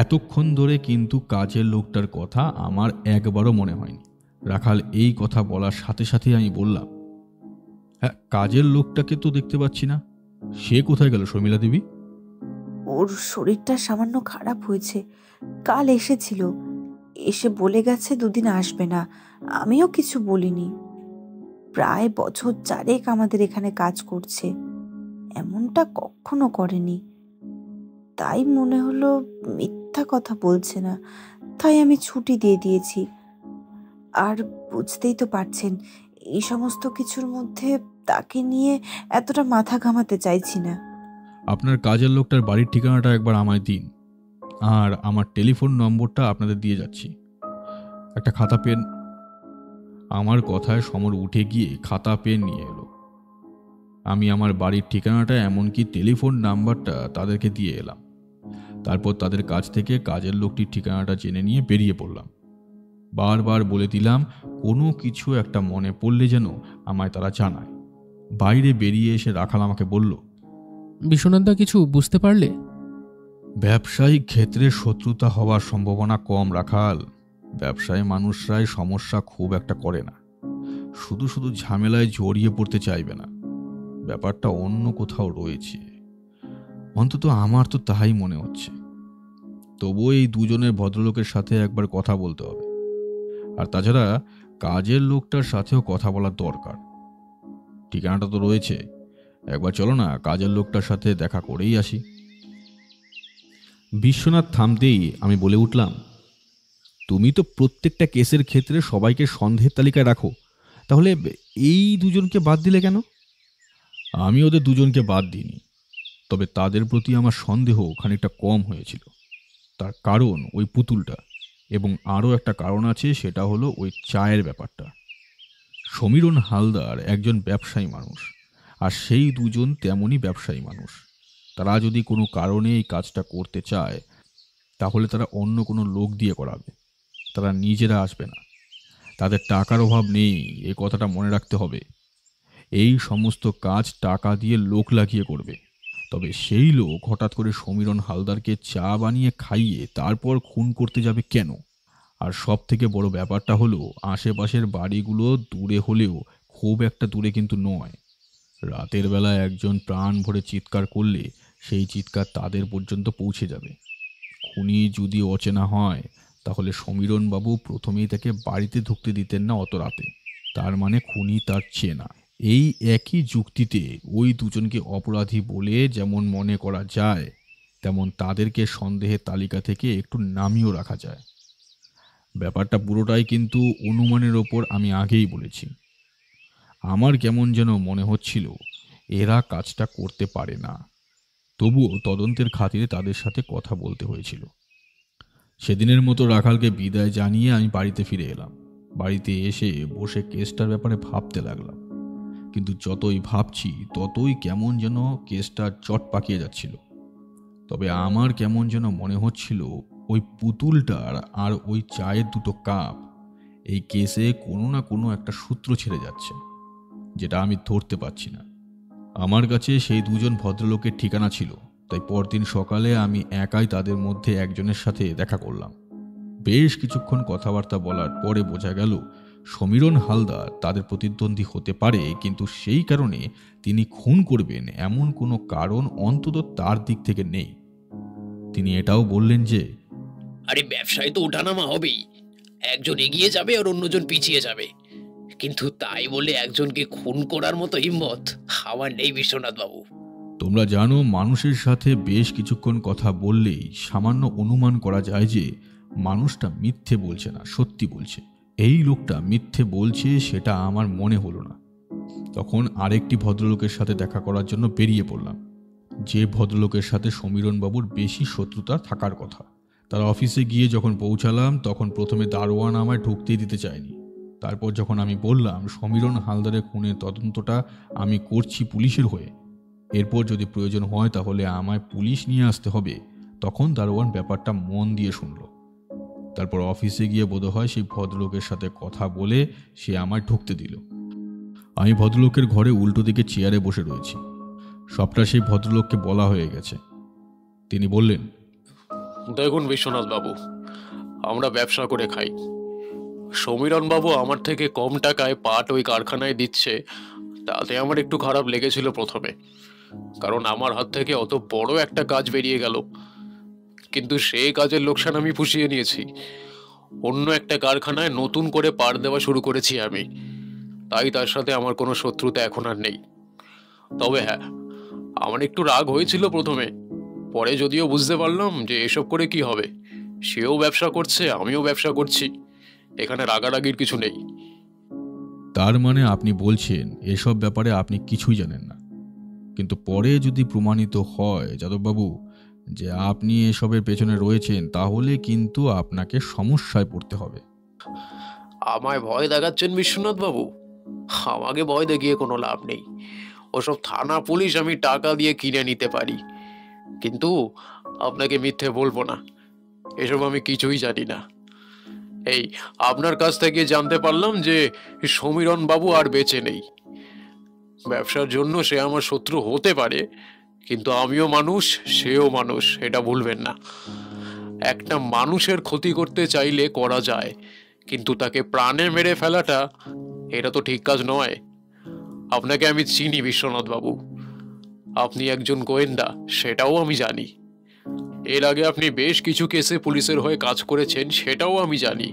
এতক্ষণ ধরে কিন্তু কাজের লোকটার কথা আমার একবারও মনে হয়নি। রাখাল এই কথা বলার সাথে সাথে আমি বললাম, হ্যাঁ, কাজের লোকটাকে তো দেখতে পাচ্ছি না। সে কোথায় গেল শর্মিলা দেবী? ওর শরীরটা সামান্য খারাপ হয়েছে, কাল এসেছিল, এসে বলে গেছে দুদিন আসবে না। আমিও কিছু বলিনি। প্রায় বছর 4 আমাদের এখানে কাজ করছে, এমনটা কখনো করেনি। তাই মনে হলো মিথ্যা কথা বলছে না, তাই আমি ছুটি দিয়ে দিয়েছি। আর বুঝতেই তো পারছেন, এই সমস্ত কিছুর মধ্যে তাকে নিয়ে এতটা মাথা ঘামাতে চাইছি না। আপনার কাজের লোকটার বাড়ির ঠিকানাটা একবার আমায় দিন, আর আমার টেলিফোন নম্বরটা আপনাদের দিয়ে যাচ্ছি। একটা খাতা পেন। আমার কথায় সমর উঠে গিয়ে খাতা পেন নিয়ে এলো। আমি আমার বাড়ির ঠিকানাটা এমনকি টেলিফোন নাম্বারটা তাদেরকে দিয়ে এলাম। তারপর তাদের কাছ থেকে কাজের লোকটির ঠিকানাটা জেনে নিয়ে বেরিয়ে পড়লাম। বারবার বলে দিলাম কোনো কিছু একটা মনে পড়লে যেন আমায় তারা জানায়। বাইরে বেরিয়ে এসে রাখাল আমাকে বলল, বিশ্বনাথ দা, কিছু বুঝতে পারলে? ব্যবসায়িক ক্ষেত্রে শত্রুতা হওয়ার সম্ভাবনা কম রাখাল। ব্যবসায় মানুষরাই সমস্যা খুব একটা করে না, শুধু শুধু ঝামেলায় জড়িয়ে পড়তে চাইবে না। ব্যাপারটা অন্য কোথাও রয়েছে, অন্তত আমার তো তাই মনে হচ্ছে। তবুও এই দুজনের ভদ্রলোকের সাথে একবার কথা বলতে হবে। আর তাছাড়া কাজের লোকটার সাথেও কথা বলার দরকার। ঠিকানাটা তো রয়েছে, একবার চলো না কাজের লোকটার সাথে দেখা করেই আসি। বিশ্বনাথ থামতেই আমি বলে উঠলাম, তুমি তো প্রত্যেকটা কেসের ক্ষেত্রে সবাইকে সন্দেহের তালিকায় রাখো, তাহলে এই দুজনকে বাদ দিলে কেন? আমি ওদের দুজনকে বাদ দিইনি, তবে তাদের প্রতি আমার সন্দেহ খানিকটা কম হয়েছিল। তার কারণ ওই পুতুলটা, এবং আরও একটা কারণ আছে, সেটা হলো ওই চায়ের ব্যাপারটা। সমীরণ হালদার একজন ব্যবসায়ী মানুষ, আর সেই দুজন তেমনই ব্যবসায়ী মানুষ। তারা যদি কোনো কারণে এই কাজটা করতে চায় তাহলে তারা অন্য কোনো লোক দিয়ে করাবে, তারা নিজেরা আসবে না। তাদের টাকার অভাব নেই, এই কথাটা মনে রাখতে হবে। এই সমস্ত কাজ টাকা দিয়ে লোক লাগিয়ে করবে। তবে সেই লোক হঠাৎ করে সমীরণ হালদারকে চা বানিয়ে খাইয়ে তারপর খুন করতে যাবে কেন? আর সব থেকে বড় ব্যাপারটা হলো আশেপাশের বাড়িগুলো দূরে হলেও খুব একটা দূরে কিন্তু নয়। রাতের বেলা একজন প্রাণ ভরে চিৎকার করলে সেই চিৎকার তাদের পর্যন্ত পৌঁছে যাবে। খুনি যদি অচেনা হয় তাহলে সমীরণ বাবু প্রথমেই তাকে বাড়িতে ঢুকতে দিতেন না অত রাতে। তার মানে খুনি তার চেনা। এই একই যুক্তিতে ওই দুজনকে অপরাধী বলে যেমন মনে করা যায়, তেমন তাদেরকে সন্দেহের তালিকা থেকে একটু নামিয়েও রাখা যায়। ব্যাপারটা পুরোটাই কিন্তু অনুমানের ওপর। আমি আগেই বলেছি, আমার কেমন যেন মনে হচ্ছিল এরা কাজটা করতে পারে না, তবুও তদন্তের খাতিরে তাদের সাথে কথা বলতে হয়েছিল। সেদিনের মতো রাখালকে বিদায় জানিয়ে আমি বাড়িতে ফিরে এলাম। বাড়িতে এসে বসে কেসটার ব্যাপারে ভাবতে লাগলাম, কিন্তু যতই ভাবছি ততই কেমন যেন কেসটা চট পাকিয়ে যাচ্ছিল। তবে আমার কেমন যেন মনে হচ্ছিল ওই পুতুলটার আর ওই চায়ের দুটো কাপ এই কেসে কোনো না কোনো একটা সূত্র ছেড়ে যাচ্ছে, যেটা আমি ধরতে পারছি না। আমার কাছে সেই দুজন ভদ্রলোকের ঠিকানা ছিল, তাই পরদিন সকালে আমি একাই তাদের মধ্যে একজনের সাথে দেখা করলাম। বেশ কিছুক্ষণ কথাবার্তা বলার পরে বোঝা গেল সমীরণ হালদার তাদের প্রতিদ্বন্দ্বী হতে পারে, কিন্তু সেই কারণে তিনি খুন করবেন এমন কোনো কারণ অন্তত তার দিক থেকে নেই। তিনি এটাও বললেন যে, আরে ব্যবসায় তো ওঠানামা হবেই, একজন এগিয়ে যাবে আর অন্যজন পিছিয়ে যাবে, কিন্তু তাই বলে একজনকে খুন করার মতো হিম্মত আমার নেই বিশ্বনাথ বাবু। তোমরা জানো, মানুষের সাথে বেশ কিছুক্ষণ কথা বললেই সামান্য অনুমান করা যায় যে মানুষটা মিথ্যে বলছে না, সত্যি বলছে। এই লোকটা মিথ্যে বলছে সেটা আমার মনে হলো না। তখন আরেকটি ভদ্রলোকের সাথে দেখা করার জন্য বেরিয়ে পড়লাম, যে ভদ্রলোকের সাথে সমীরণবাবুর বেশি শত্রুতা থাকার কথা। তার অফিসে গিয়ে যখন পৌঁছালাম তখন প্রথমে দারোয়ান আমায় ঢুকতেই দিতে চায়নি। তারপর যখন আমি বললাম সমীরণ হালদারের খুনের তদন্তটা আমি করছি পুলিশের হয়ে, এরপর যদি প্রয়োজন হয় তাহলে আমায় পুলিশ নিয়ে আসতে হবে, তখন দারোয়ান ব্যাপারটা মন দিয়ে শুনল। তারপর অফিসে গিয়ে বোধহয় সেই ভদ্রলোকের সাথে কথা বলে সে আমায় ঢুকতে দিল। আমি ভদ্রলোকের ঘরে উল্টো দিকে চেয়ারে বসে রয়েছি। সবটা সেই ভদ্রলোককে বলা হয়ে গেছে। তিনি বললেন, দেখুন বিশ্বনাথ বাবু, আমরা ব্যবসা করে খাই। সমীরণ বাবু আমার থেকে কম টাকায় পাট ওই কারখানায় দিচ্ছে, তাতে আমার একটু খারাপ লেগেছিল প্রথমে, কারণ আমার হাত থেকে অত বড় একটা কাজ বেরিয়ে গেল। কিন্তু সেই কাজের লোকসান আমি পুষিয়ে নিয়েছি। অন্য একটা কারখানায় নতুন করে পাট দেওয়া শুরু করেছি আমি, তাই তার সাথে আমার কোনো শত্রুতা এখন আর নেই। তবে হ্যাঁ, আমার একটু রাগ হয়েছিল প্রথমে, পরে যদিও বুঝতে পারলাম যে এসব করে কি হবে, সেও ব্যবসা করছে আমিও ব্যবসা করছি, এখানে রাগারাগির কিছু নেই। তার মানে আপনি বলছেন এসব ব্যাপারে আপনি কিছুই জানেন না, কিন্তু পরে যদি প্রমাণিত হয় যাদববাবু যে আপনি এসবের পেছনে রয়েছেন, তাহলে কিন্তু আপনাকে সমস্যায় পড়তে হবে। আমায় ভয় দেখাচ্ছেন বিশ্বনাথ বাবু? আমাকে ভয় দেখিয়ে কোনো লাভ নেই। ওসব থানা পুলিশ আমি টাকা দিয়ে কিনে নিতে পারি, কিন্তু আপনাকে মিথ্যে বলবো না, এসব আমি কিছুই জানি না। এই আপনার কাছ থেকে জানতে পারলাম যে সমীরণ বাবু আর বেঁচে নেই। ব্যবসার জন্য সে আমার শত্রু হতে পারে, কিন্তু আমিও মানুষ, সেও মানুষ, এটা ভুলবেন না। একটা মানুষের ক্ষতি করতে চাইলে করা যায়, কিন্তু তাকে প্রাণে মেরে ফেলাটা, এটা তো ঠিক কাজ নয়। আপনাকে আমি চিনি বিশ্বনাথ বাবু, আপনি একজন গোয়েন্দা, সেটাও আমি জানি। এর আগে আপনি বেশ কিছু কেসে পুলিশের হয়ে কাজ করেছেন, সেটাও আমি জানি।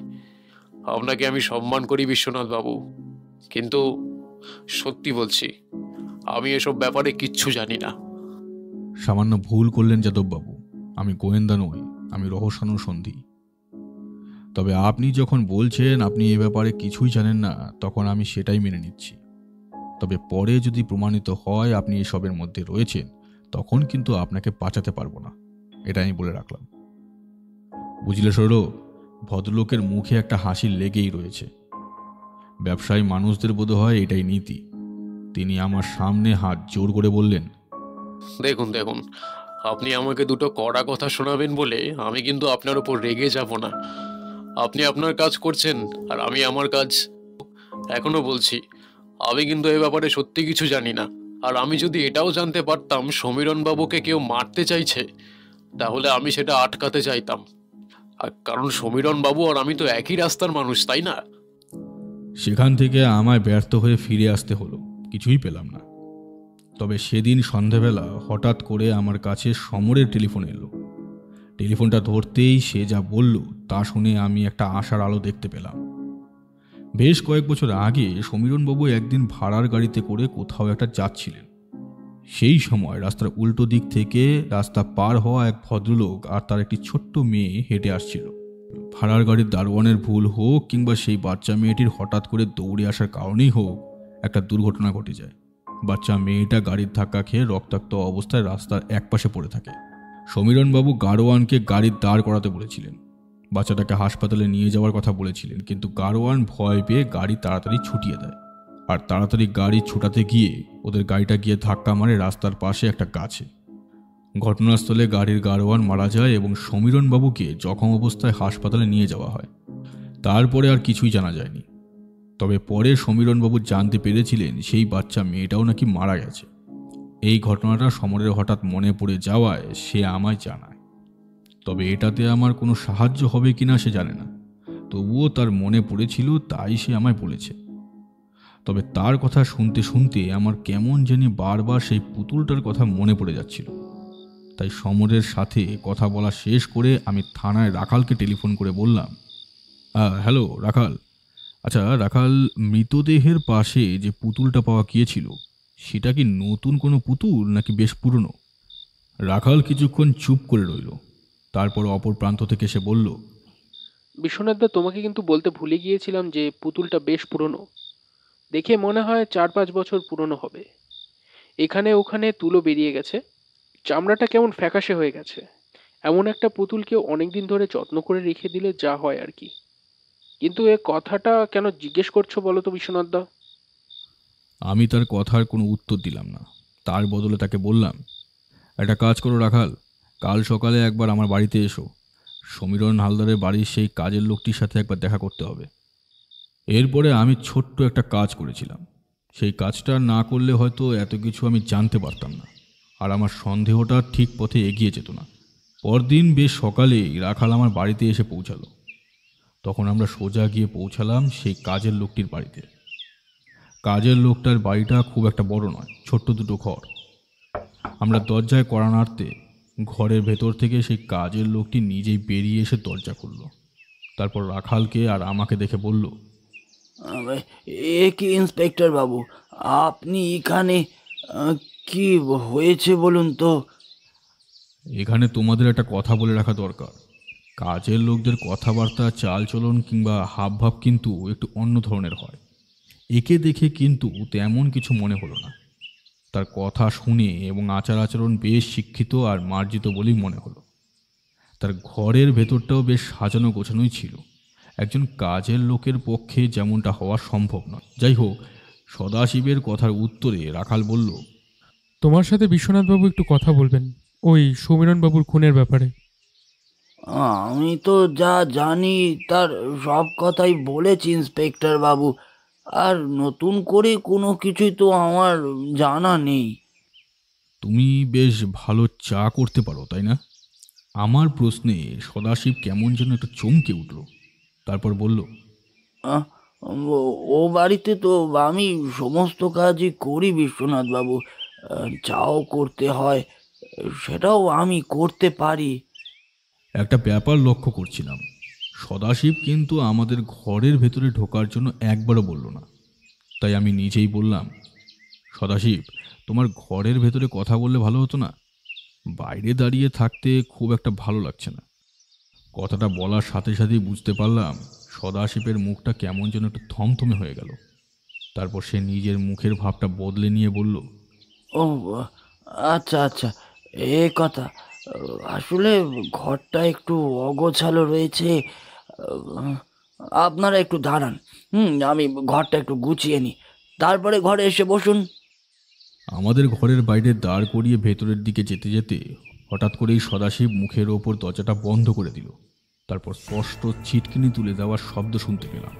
আপনাকে আমি সম্মান করি বিশ্বনাথ বাবু, কিন্তু সত্যি বলছি, আমি এসব ব্যাপারে কিচ্ছু জানি না। সামান্য ভুল করলেন যাদববাবু, আমি গোয়েন্দা নই, আমি রহস্যানুসন্ধী। তবে আপনি যখন বলছেন আপনি এ ব্যাপারে কিছুই জানেন না, তখন আমি সেটাই মেনে নিচ্ছি। তবে পরে যদি প্রমাণিত হয় আপনি এসবের মধ্যে রয়েছেন, তখন কিন্তু আপনাকে বাঁচাতে পারবো না, এটা আমি বলে রাখলাম। বুঝলে সৌরভ, ভদ্রলোকের মুখে একটা হাসি লেগেই রয়েছে। ব্যবসায়ী মানুষদের বোধ হয় এটাই নীতি। তিনি আমার সামনে হাত জোর করে বললেন, দেখুন দেখুন, আপনি আমাকে দুটো কড়া কথা শোনাবেন বলে আমি কিন্তু আপনার উপর রেগে যাব না। আপনি আপনার কাজ করছেন আর আমি আমার কাজ। এখনো বলছি, আমি কিন্তু এই ব্যাপারে সত্যি কিছু জানি না। আর আমি যদি এটাও জানতে পারতাম সমীরণ বাবুকে কেউ মারতে চাইছে, তাহলে আমি সেটা আটকাতে চাইতাম। আর কারণ সমীরণ বাবু আর আমি তো একই রাস্তার মানুষ, তাই না? সেখান থেকে আমায় ব্যর্থ হয়ে ফিরে আসতে হলো, কিছুই পেলাম না। তবে সেদিন সন্ধেবেলা হঠাৎ করে আমার কাছে সমরের টেলিফোন এলো। টেলিফোনটা ধরতেই সে যা বলল তা শুনে আমি একটা আশার আলো দেখতে পেলাম। বেশ কয়েক বছর আগে সমীরণবাবু একদিন ভাড়ার গাড়িতে করে কোথাও একটা যাচ্ছিলেন। সেই সময় রাস্তার উল্টো দিক থেকে রাস্তা পার হওয়া এক ভদ্রলোক আর তার একটি ছোট্ট মেয়ে হেঁটে আসছিল। ভাড়ার গাড়ির দারোয়ানের ভুল হোক কিংবা সেই বাচ্চা মেয়েটির হঠাৎ করে দৌড়ে আসার কারণেই হোক, একটা দুর্ঘটনা ঘটে যায়। বাচ্চা মেয়েটা গাড়ির ধাক্কা খেয়ে রক্তাক্ত অবস্থায় রাস্তার একপাশে পড়ে থাকে। সমীরণবাবু গাড়োয়ানকে গাড়ির দাঁড় করাতে বলেছিলেন, বাচ্চাটাকে হাসপাতালে নিয়ে যাওয়ার কথা বলেছিলেন, কিন্তু গাড়োয়ান ভয় পেয়ে গাড়ি তাড়াতাড়ি ছুটিয়ে দেয়। আর তাড়াতাড়ি গাড়ি ছুটাতে গিয়ে ওদের গাড়িটা গিয়ে ধাক্কা মারে রাস্তার পাশে একটা গাছে। ঘটনাস্থলে গাড়ির গাড়োয়ান মারা যায় এবং সমীরণবাবুকে জখম অবস্থায় হাসপাতালে নিয়ে যাওয়া হয়। তারপরে আর কিছুই জানা যায়নি। তবে পরে সমীরণবাবু জানতে পেরেছিলেন সেই বাচ্চা মেয়েটাও নাকি মারা গেছে। এই ঘটনাটা সমরের হঠাৎ মনে পড়ে যাওয়ায় সে আমায় জানায়। তবে এটাতে আমার কোনো সাহায্য হবে কিনা সে জানে না, তবুও তার মনে পড়েছিল তাই সে আমায় বলেছে। তবে তার কথা শুনতে শুনতে আমার কেমন জানি বারবার সেই পুতুলটার কথা মনে পড়ে যাচ্ছিল। তাই সমরের সাথে কথা বলা শেষ করে আমি থানায় রাখালকে টেলিফোন করে বললাম, হ্যালো রাখাল, আচ্ছা রাখাল, মৃতদেহের পাশে যে পুতুলটা পাওয়া গিয়েছিল সেটা কি নতুন কোনো পুতুল নাকি বেশ পুরনো? রাখাল কিছুক্ষণ চুপ করে রইল, তারপর অপর প্রান্ত থেকে সে বলল, বিশ্বনাথদা, তোমাকে কিন্তু বলতে ভুলে গিয়েছিলাম যে পুতুলটা বেশ পুরনো। দেখে মনে হয় 4-5 বছর পুরনো হবে। এখানে ওখানে তুলো বেরিয়ে গেছে, চামড়াটা কেমন ফ্যাকাশে হয়ে গেছে। এমন একটা পুতুলকে অনেকদিন ধরে যত্ন করে রেখে দিলে যা হয় আর কি। কিন্তু এ কথাটা কেন জিজ্ঞেস করছো বলো তো বিশ্বনাথদা? আমি তার কথার কোনো উত্তর দিলাম না। তার বদলে তাকে বললাম, একটা কাজ করো রাখাল, কাল সকালে একবার আমার বাড়িতে এসো। সমীরণ হালদারের বাড়ির সেই কাজের লোকটির সাথে একবার দেখা করতে হবে। এরপরে আমি ছোট্ট একটা কাজ করেছিলাম। সেই কাজটা না করলে হয়তো এত কিছু আমি জানতে পারতাম না, আর আমার সন্দেহটা ঠিক পথে এগিয়ে যেত না। পরদিন বেশ সকালেই রাখাল আমার বাড়িতে এসে পৌঁছালো। তখন আমরা সোজা গিয়ে পৌঁছালাম সেই কাজের লোকটির বাড়িতে। কাজের লোকটার বাড়িটা খুব একটা বড় নয়, ছোট্ট দুটো ঘর। আমরা দরজায় কড়া নাড়তে ঘরের ভেতর থেকে সেই কাজের লোকটি নিজেই বেরিয়ে এসে দরজা খুলল। তারপর রাখালকে আর আমাকে দেখে বলল, এ কি ইন্সপেক্টর বাবু, আপনি এখানে? কি হয়েছে বলুন তো? এখানে তোমাদের একটা কথা বলে রাখা দরকার। কাজের লোকদের কথাবার্তা, চালচলন কিংবা হাবভাব কিন্তু একটু অন্য ধরনের হয়। একে দেখে কিন্তু তেমন কিছু মনে হলো না। তার কথা শুনে এবং আচার আচরণ বেশ শিক্ষিত আর মার্জিত বলেই মনে হলো। তার ঘরের ভেতরটাও বেশ সাজানো গোছানোই ছিল। একজন কাজের লোকের পক্ষে যেমনটা হওয়া সম্ভব নয়। যাই হোক, সদাশিবের কথার উত্তরে রাখাল বলল, তোমার সাথে বিশ্বনাথবাবু একটু কথা বলবেন ওই সমীরণবাবুর খুনের ব্যাপারে। আমি তো যা জানি তার সব কথাই বলেছি ইন্সপেক্টর বাবু, আর নতুন করে কোনো কিছুই তো আমার জানা নেই। তুমি বেশ ভালো চা করতে পারো তাই না? আমার প্রশ্নে সদাশিব কেমন যেন একটু চমকে উঠল। তারপর বলল, ও বাড়িতে তো আমি সমস্ত কাজই করি বিশ্বনাথ বাবু, চাও করতে হয় সেটাও আমি করতে পারি। একটা ব্যাপার লক্ষ্য করছিলাম, সদাশিব কিন্তু আমাদের ঘরের ভেতরে ঢোকার জন্য একবারও বলল না। তাই আমি নিজেই বললাম, সদাশিব, তোমার ঘরের ভেতরে কথা বললে ভালো হতো না? বাইরে দাঁড়িয়ে থাকতে খুব একটা ভালো লাগছে না। কথাটা বলার সাথে সাথেই বুঝতে পারলাম সদাশিবের মুখটা কেমন যেন একটু থমথমে হয়ে গেল। তারপর সে নিজের মুখের ভাবটা বদলে নিয়ে বলল, ও আচ্ছা আচ্ছা, এ কথা। আসলে ঘরটা একটু অগোছালো রয়েছে, আপনারা একটু দাঁড়ান, আমি ঘরটা একটু গুছিয়ে নিই, তারপরে ঘরে এসে বসুন। আমাদের ঘরের বাইরে দাঁড় করিয়ে ভেতরের দিকে যেতে যেতে হঠাৎ করেই সদাশিব মুখের ওপর দরজাটা বন্ধ করে দিল। তারপর স্পষ্ট ছিটকিনি তুলে দেওয়ার শব্দ শুনতে পেলাম।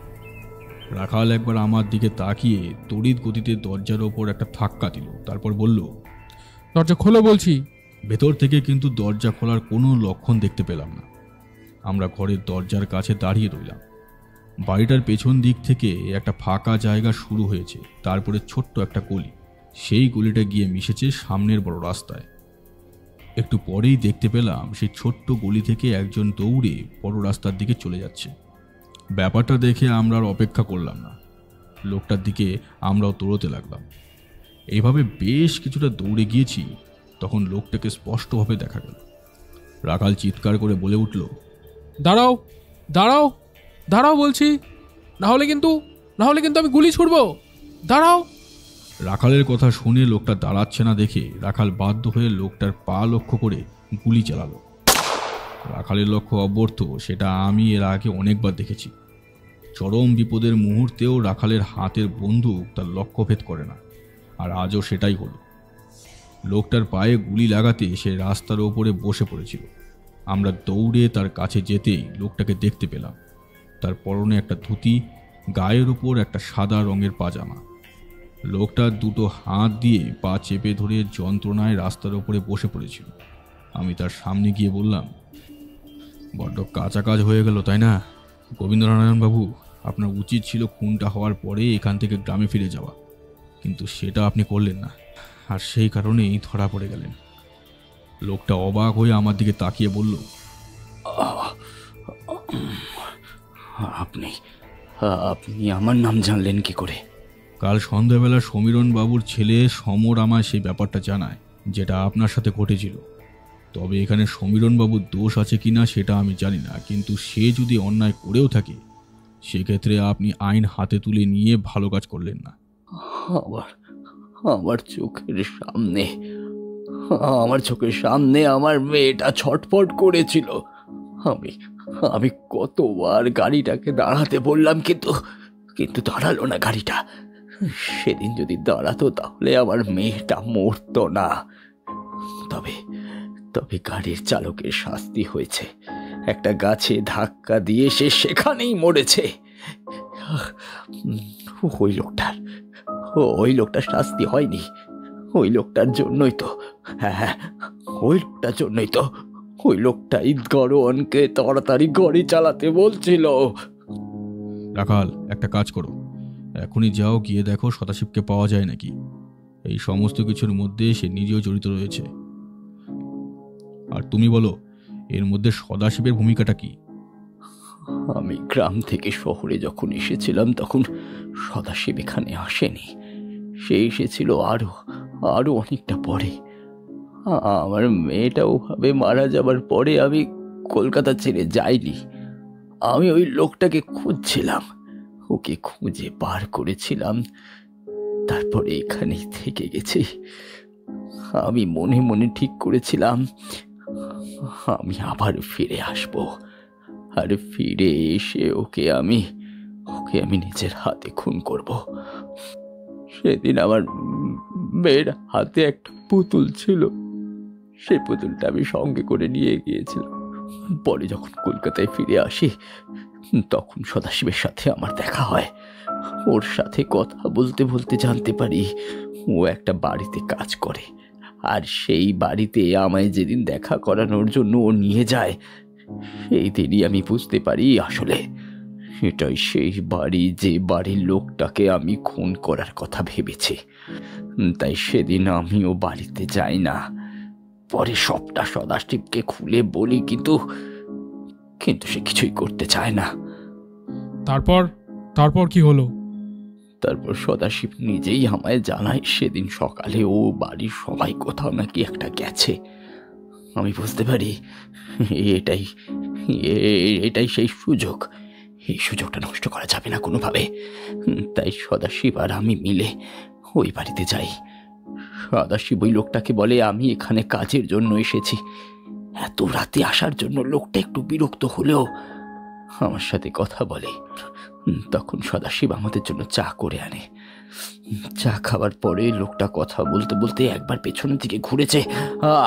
রাখাল একবার আমার দিকে তাকিয়ে তড়িৎ গতিতে দরজার ওপর একটা ধাক্কা দিল। তারপর বলল, দরজা খোলো বলছি। ভেতর থেকে কিন্তু দরজা খোলার কোনো লক্ষণ দেখতে পেলাম না। আমরা ঘরের দরজার কাছে দাঁড়িয়ে রইলাম। বাড়িটার পেছন দিক থেকে একটা ফাঁকা জায়গা শুরু হয়েছে, তারপরে ছোট্ট একটা গলি। সেই গলিটা গিয়ে মিশেছে সামনের বড় রাস্তায়। একটু পরেই দেখতে পেলাম সেই ছোট্ট গলি থেকে একজন দৌড়ে বড় রাস্তার দিকে চলে যাচ্ছে। ব্যাপারটা দেখে আমরা আর অপেক্ষা করলাম না, লোকটার দিকে আমরাও দৌড়তে লাগলাম। এইভাবে বেশ কিছুটা দৌড়ে গিয়েছি, তখন লোকটাকে স্পষ্টভাবে দেখা গেল। রাখাল চিৎকার করে বলে উঠল, দাঁড়াও দাঁড়াও দাঁড়াও বলছি, না হলে কিন্তু আমি গুলি ছুড়ব, দাঁড়াও। রাখালের কথা শুনে লোকটা দাঁড়াচ্ছে না দেখে রাখাল বাধ্য হয়ে লোকটার পা লক্ষ্য করে গুলি চালালো। রাখালের লক্ষ্য অব্যর্থ, সেটা আমি এর আগে অনেকবার দেখেছি। চরম বিপদের মুহূর্তেও রাখালের হাতের বন্দুক তার লক্ষ্যভেদ করে না, আর আজও সেটাই হলো। লোকটার পায়ে গুলি লাগাতে সে রাস্তার ওপরে বসে পড়েছিল। আমরা দৌড়ে তার কাছে যেতেই লোকটাকে দেখতে পেলাম। তার পরনে একটা ধুতি, গায়ের উপর একটা সাদা রঙের পাজামা। লোকটার দুটো হাত দিয়ে পা চেপে ধরে যন্ত্রণায় রাস্তার ওপরে বসে পড়েছিল। আমি তার সামনে গিয়ে বললাম, বড্ড কাঁচা কাজ হয়ে গেল, তাই না গোবিন্দনারায়ণ বাবু? আপনার উচিত ছিল খুনটা হওয়ার পরে এখান থেকে গ্রামে ফিরে যাওয়া, কিন্তু সেটা আপনি করলেন না, আর সেই কারণেই ধরা পড়ে গেলেন। লোকটা অবাক হয়ে আমার দিকে তাকিয়ে বলল, আপনি আপনি আমার নাম জানলেন কি করে? কাল সন্ধ্যাবেলা সমীরণ বাবুর ছেলে সমর আমায় সেই ব্যাপারটা জানায়, যেটা আপনার সাথে ঘটেছিল। তবে এখানে সমীরণ বাবুর দোষ আছে কিনা সেটা আমি জানি না, কিন্তু সে যদি অন্যায় করেও থাকে সেক্ষেত্রে আপনি আইন হাতে তুলে নিয়ে ভালো কাজ করলেন না। আমার চোখের সামনে আমার মেয়েটা ছটফট করেছিল। আমি কতবার গাড়িটাকে দাঁড়াতে বললাম, কিন্তু দাঁড়ালো না গাড়িটা। সেদিন যদি দাঁড়াতো তাহলে আমার মেয়েটা মরতো না। তবে গাড়ির চালকের শাস্তি হয়েছে, একটা গাছে ধাক্কা দিয়ে সে সেখানেই মরেছে। ওই লোকটার শাস্তি হয়নি। ওই লোকটার জন্যই তো ওই লোকটাই গরোয়ানকে তাড়াতাড়ি গাড়ি চালাতে বলছিল। রাখাল, একটা কাজ করো, এখনই যাও, গিয়ে দেখো সদাশিবকে পাওয়া যায় নাকি। এই সমস্ত কিছুর মধ্যে সে নিজেও জড়িত রয়েছে। আর তুমি বলো, এর মধ্যে সদাশিবের ভূমিকাটা কি? আমি গ্রাম থেকে শহরে যখন এসেছিলাম তখন সদাশিব এখানে আসেনি। সে এসেছিল আরো অনেকটা পরে। আমার মেয়েটা ওভাবে মারা যাবার পরে আমি কলকাতা ছেড়ে যাইনি। আমি ওই লোকটাকে খুঁজছিলাম, ওকে খুঁজে বার করেছিলাম, তারপরে এখানেই থেকে গেছি। আমি মনে মনে ঠিক করেছিলাম আমি আবার ফিরে আসব, আর ফিরে এসে ওকে আমি নিজের হাতে খুন করব। সেদিন আমার মেয়ের হাতে একটা পুতুল ছিল, সেই পুতুলটা আমি সঙ্গে করে নিয়ে গিয়েছিলাম। পরে যখন কলকাতায় ফিরে আসি তখন সদাশিবের সাথে আমার দেখা হয়। ওর সাথে কথা বলতে বলতে জানতে পারি ও একটা বাড়িতে কাজ করে, আর সেই বাড়িতে আমায় যেদিন দেখা করানোর জন্য ও নিয়ে যায় সেই দিনই আমি বুঝতে পারি আসলে এটাই সেই বাড়ি যে বাড়ির লোকটাকে আমি খুন করার কথা ভেবেছি। তাই সেদিন আমিও বাড়িতে যাই না। পরে সবটা সদাশিবকে খুলে বলি, কিন্তু সে কিছুই করতে চায় না। তারপর কি হলো? তারপর সদাশিব নিজেই আমায় জানায় সেদিন সকালে ও বাড়ির সবাই কোথাও নাকি একটা গেছে। আমি বুঝতে পারি এটাই সেই সুযোগ। এই সুযোগটা নষ্ট করা যাবে না কোনোভাবে। তাই সদাশিব আর আমি মিলে ওই বাড়িতে যাই। সদাশিব ওই লোকটাকে বলে আমি এখানে কাজের জন্য এসেছি। এত রাতে আসার জন্য লোকটা একটু বিরক্ত হলেও আমার সাথে কথা বলে। তখন সদাশিব আমাদের জন্য চা করে আনে। চা খাবার পরে লোকটা কথা বলতে বলতে একবার পেছনের দিকে ঘুরেছে,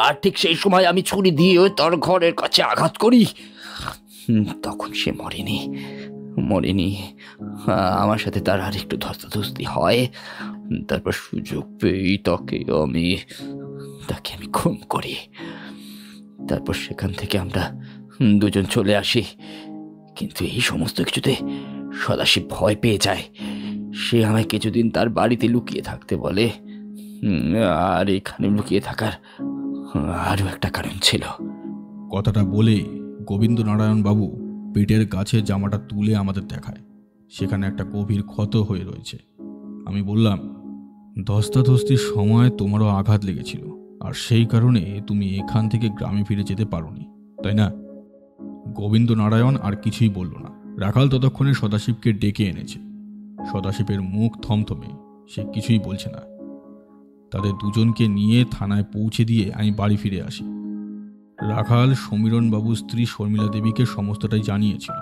আর ঠিক সেই সময় আমি ছুরি দিয়ে তার ঘরের কাছে আঘাত করি। তখন সে মরেনি। আমার সাথে তার আর একটু ধস্তাধস্তি হয়। তারপর সুযোগ পেয়েই তাকে আমি খুন করি। তারপর সেখান থেকে আমরা দুজন চলে আসি। কিন্তু এই সমস্ত কিছুতে সদাশিব ভয় পেয়ে যায়। সে আমায় কিছুদিন তার বাড়িতে লুকিয়ে থাকতে বলে। আর এখানে লুকিয়ে থাকার আরও একটা কারণ ছিল। কথাটা বলে গোবিন্দনারায়ণ বাবু পেটের কাছে জামাটা তুলে আমাদের দেখায়। সেখানে একটা গভীর ক্ষত হয়ে রয়েছে। আমি বললাম, ধস্তাধস্তির সময় তোমারও আঘাত লেগেছিল, আর সেই কারণে তুমি এখান থেকে গ্রামে ফিরে যেতে পারোনি, তাই না? গোবিন্দ নারায়ণ আর কিছুই বলল না। রাখাল ততক্ষণে সদাশিবকে ডেকে এনেছে। সদাশিবের মুখ থমথমে, সে কিছুই বলছে না। তাদের দুজনকে নিয়ে থানায় পৌঁছে দিয়ে আমি বাড়ি ফিরে আসি। রাখাল সমীরণবাবুর স্ত্রী শর্মিলা দেবীকে সমস্তটাই জানিয়েছিল,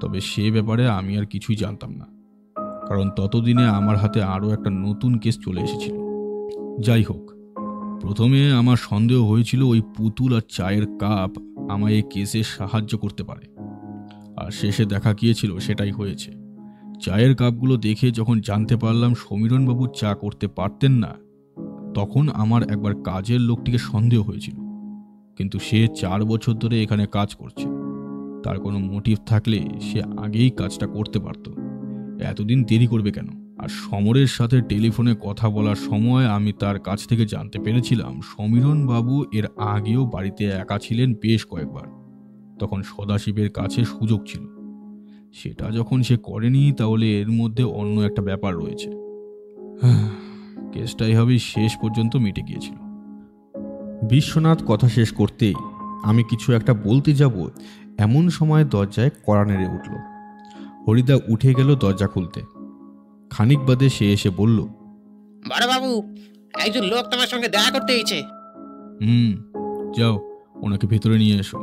তবে সে ব্যাপারে আমি আর কিছুই জানতাম না, কারণ ততদিনে আমার হাতে আরও একটা নতুন কেস চলে এসেছিল। যাই হোক, প্রথমে আমার সন্দেহ হয়েছিল ওই পুতুল আর চায়ের কাপ আমায় এই কেসে সাহায্য করতে পারে, আর শেষে দেখা গিয়েছিল সেটাই হয়েছে। চায়ের কাপগুলো দেখে যখন জানতে পারলাম সমীরণবাবু চা করতে পারতেন না, তখন আমার একবার কাজের লোকটিকে সন্দেহ হয়েছিল। কিন্তু সে 4 বছর ধরে এখানে কাজ করছে, তার কোনো মোটিভ থাকলে সে আগেই কাজটা করতে পারত। এতদিন দেরি করবে কেন? আর সমরের সাথে টেলিফোনে কথা বলার সময় আমি তার কাছ থেকে জানতে পেরেছিলাম সমীরণবাবু এর আগেও বাড়িতে একা ছিলেন বেশ কয়েকবার। তখন সদাশিবের কাছে সুযোগ ছিল। সেটা যখন সে করেনি, তাহলে এর মধ্যে অন্য একটা ব্যাপার রয়েছে। কেসটা এভাবেই শেষ পর্যন্ত মিটে গিয়েছিল। বিশ্বনাথ কথা শেষ করতেই আমি কিছু একটা বলতে যাব, এমন সময় দরজায় কড়া নেড়ে উঠল। হরিদা উঠে গেল দরজা খুলতে। খানিক বাদে সে এসে বলল, বাবু, একজন লোক তোমার সঙ্গে দেখা করতে এসেছে। যাও, ওনাকে ভেতরে নিয়ে এসো।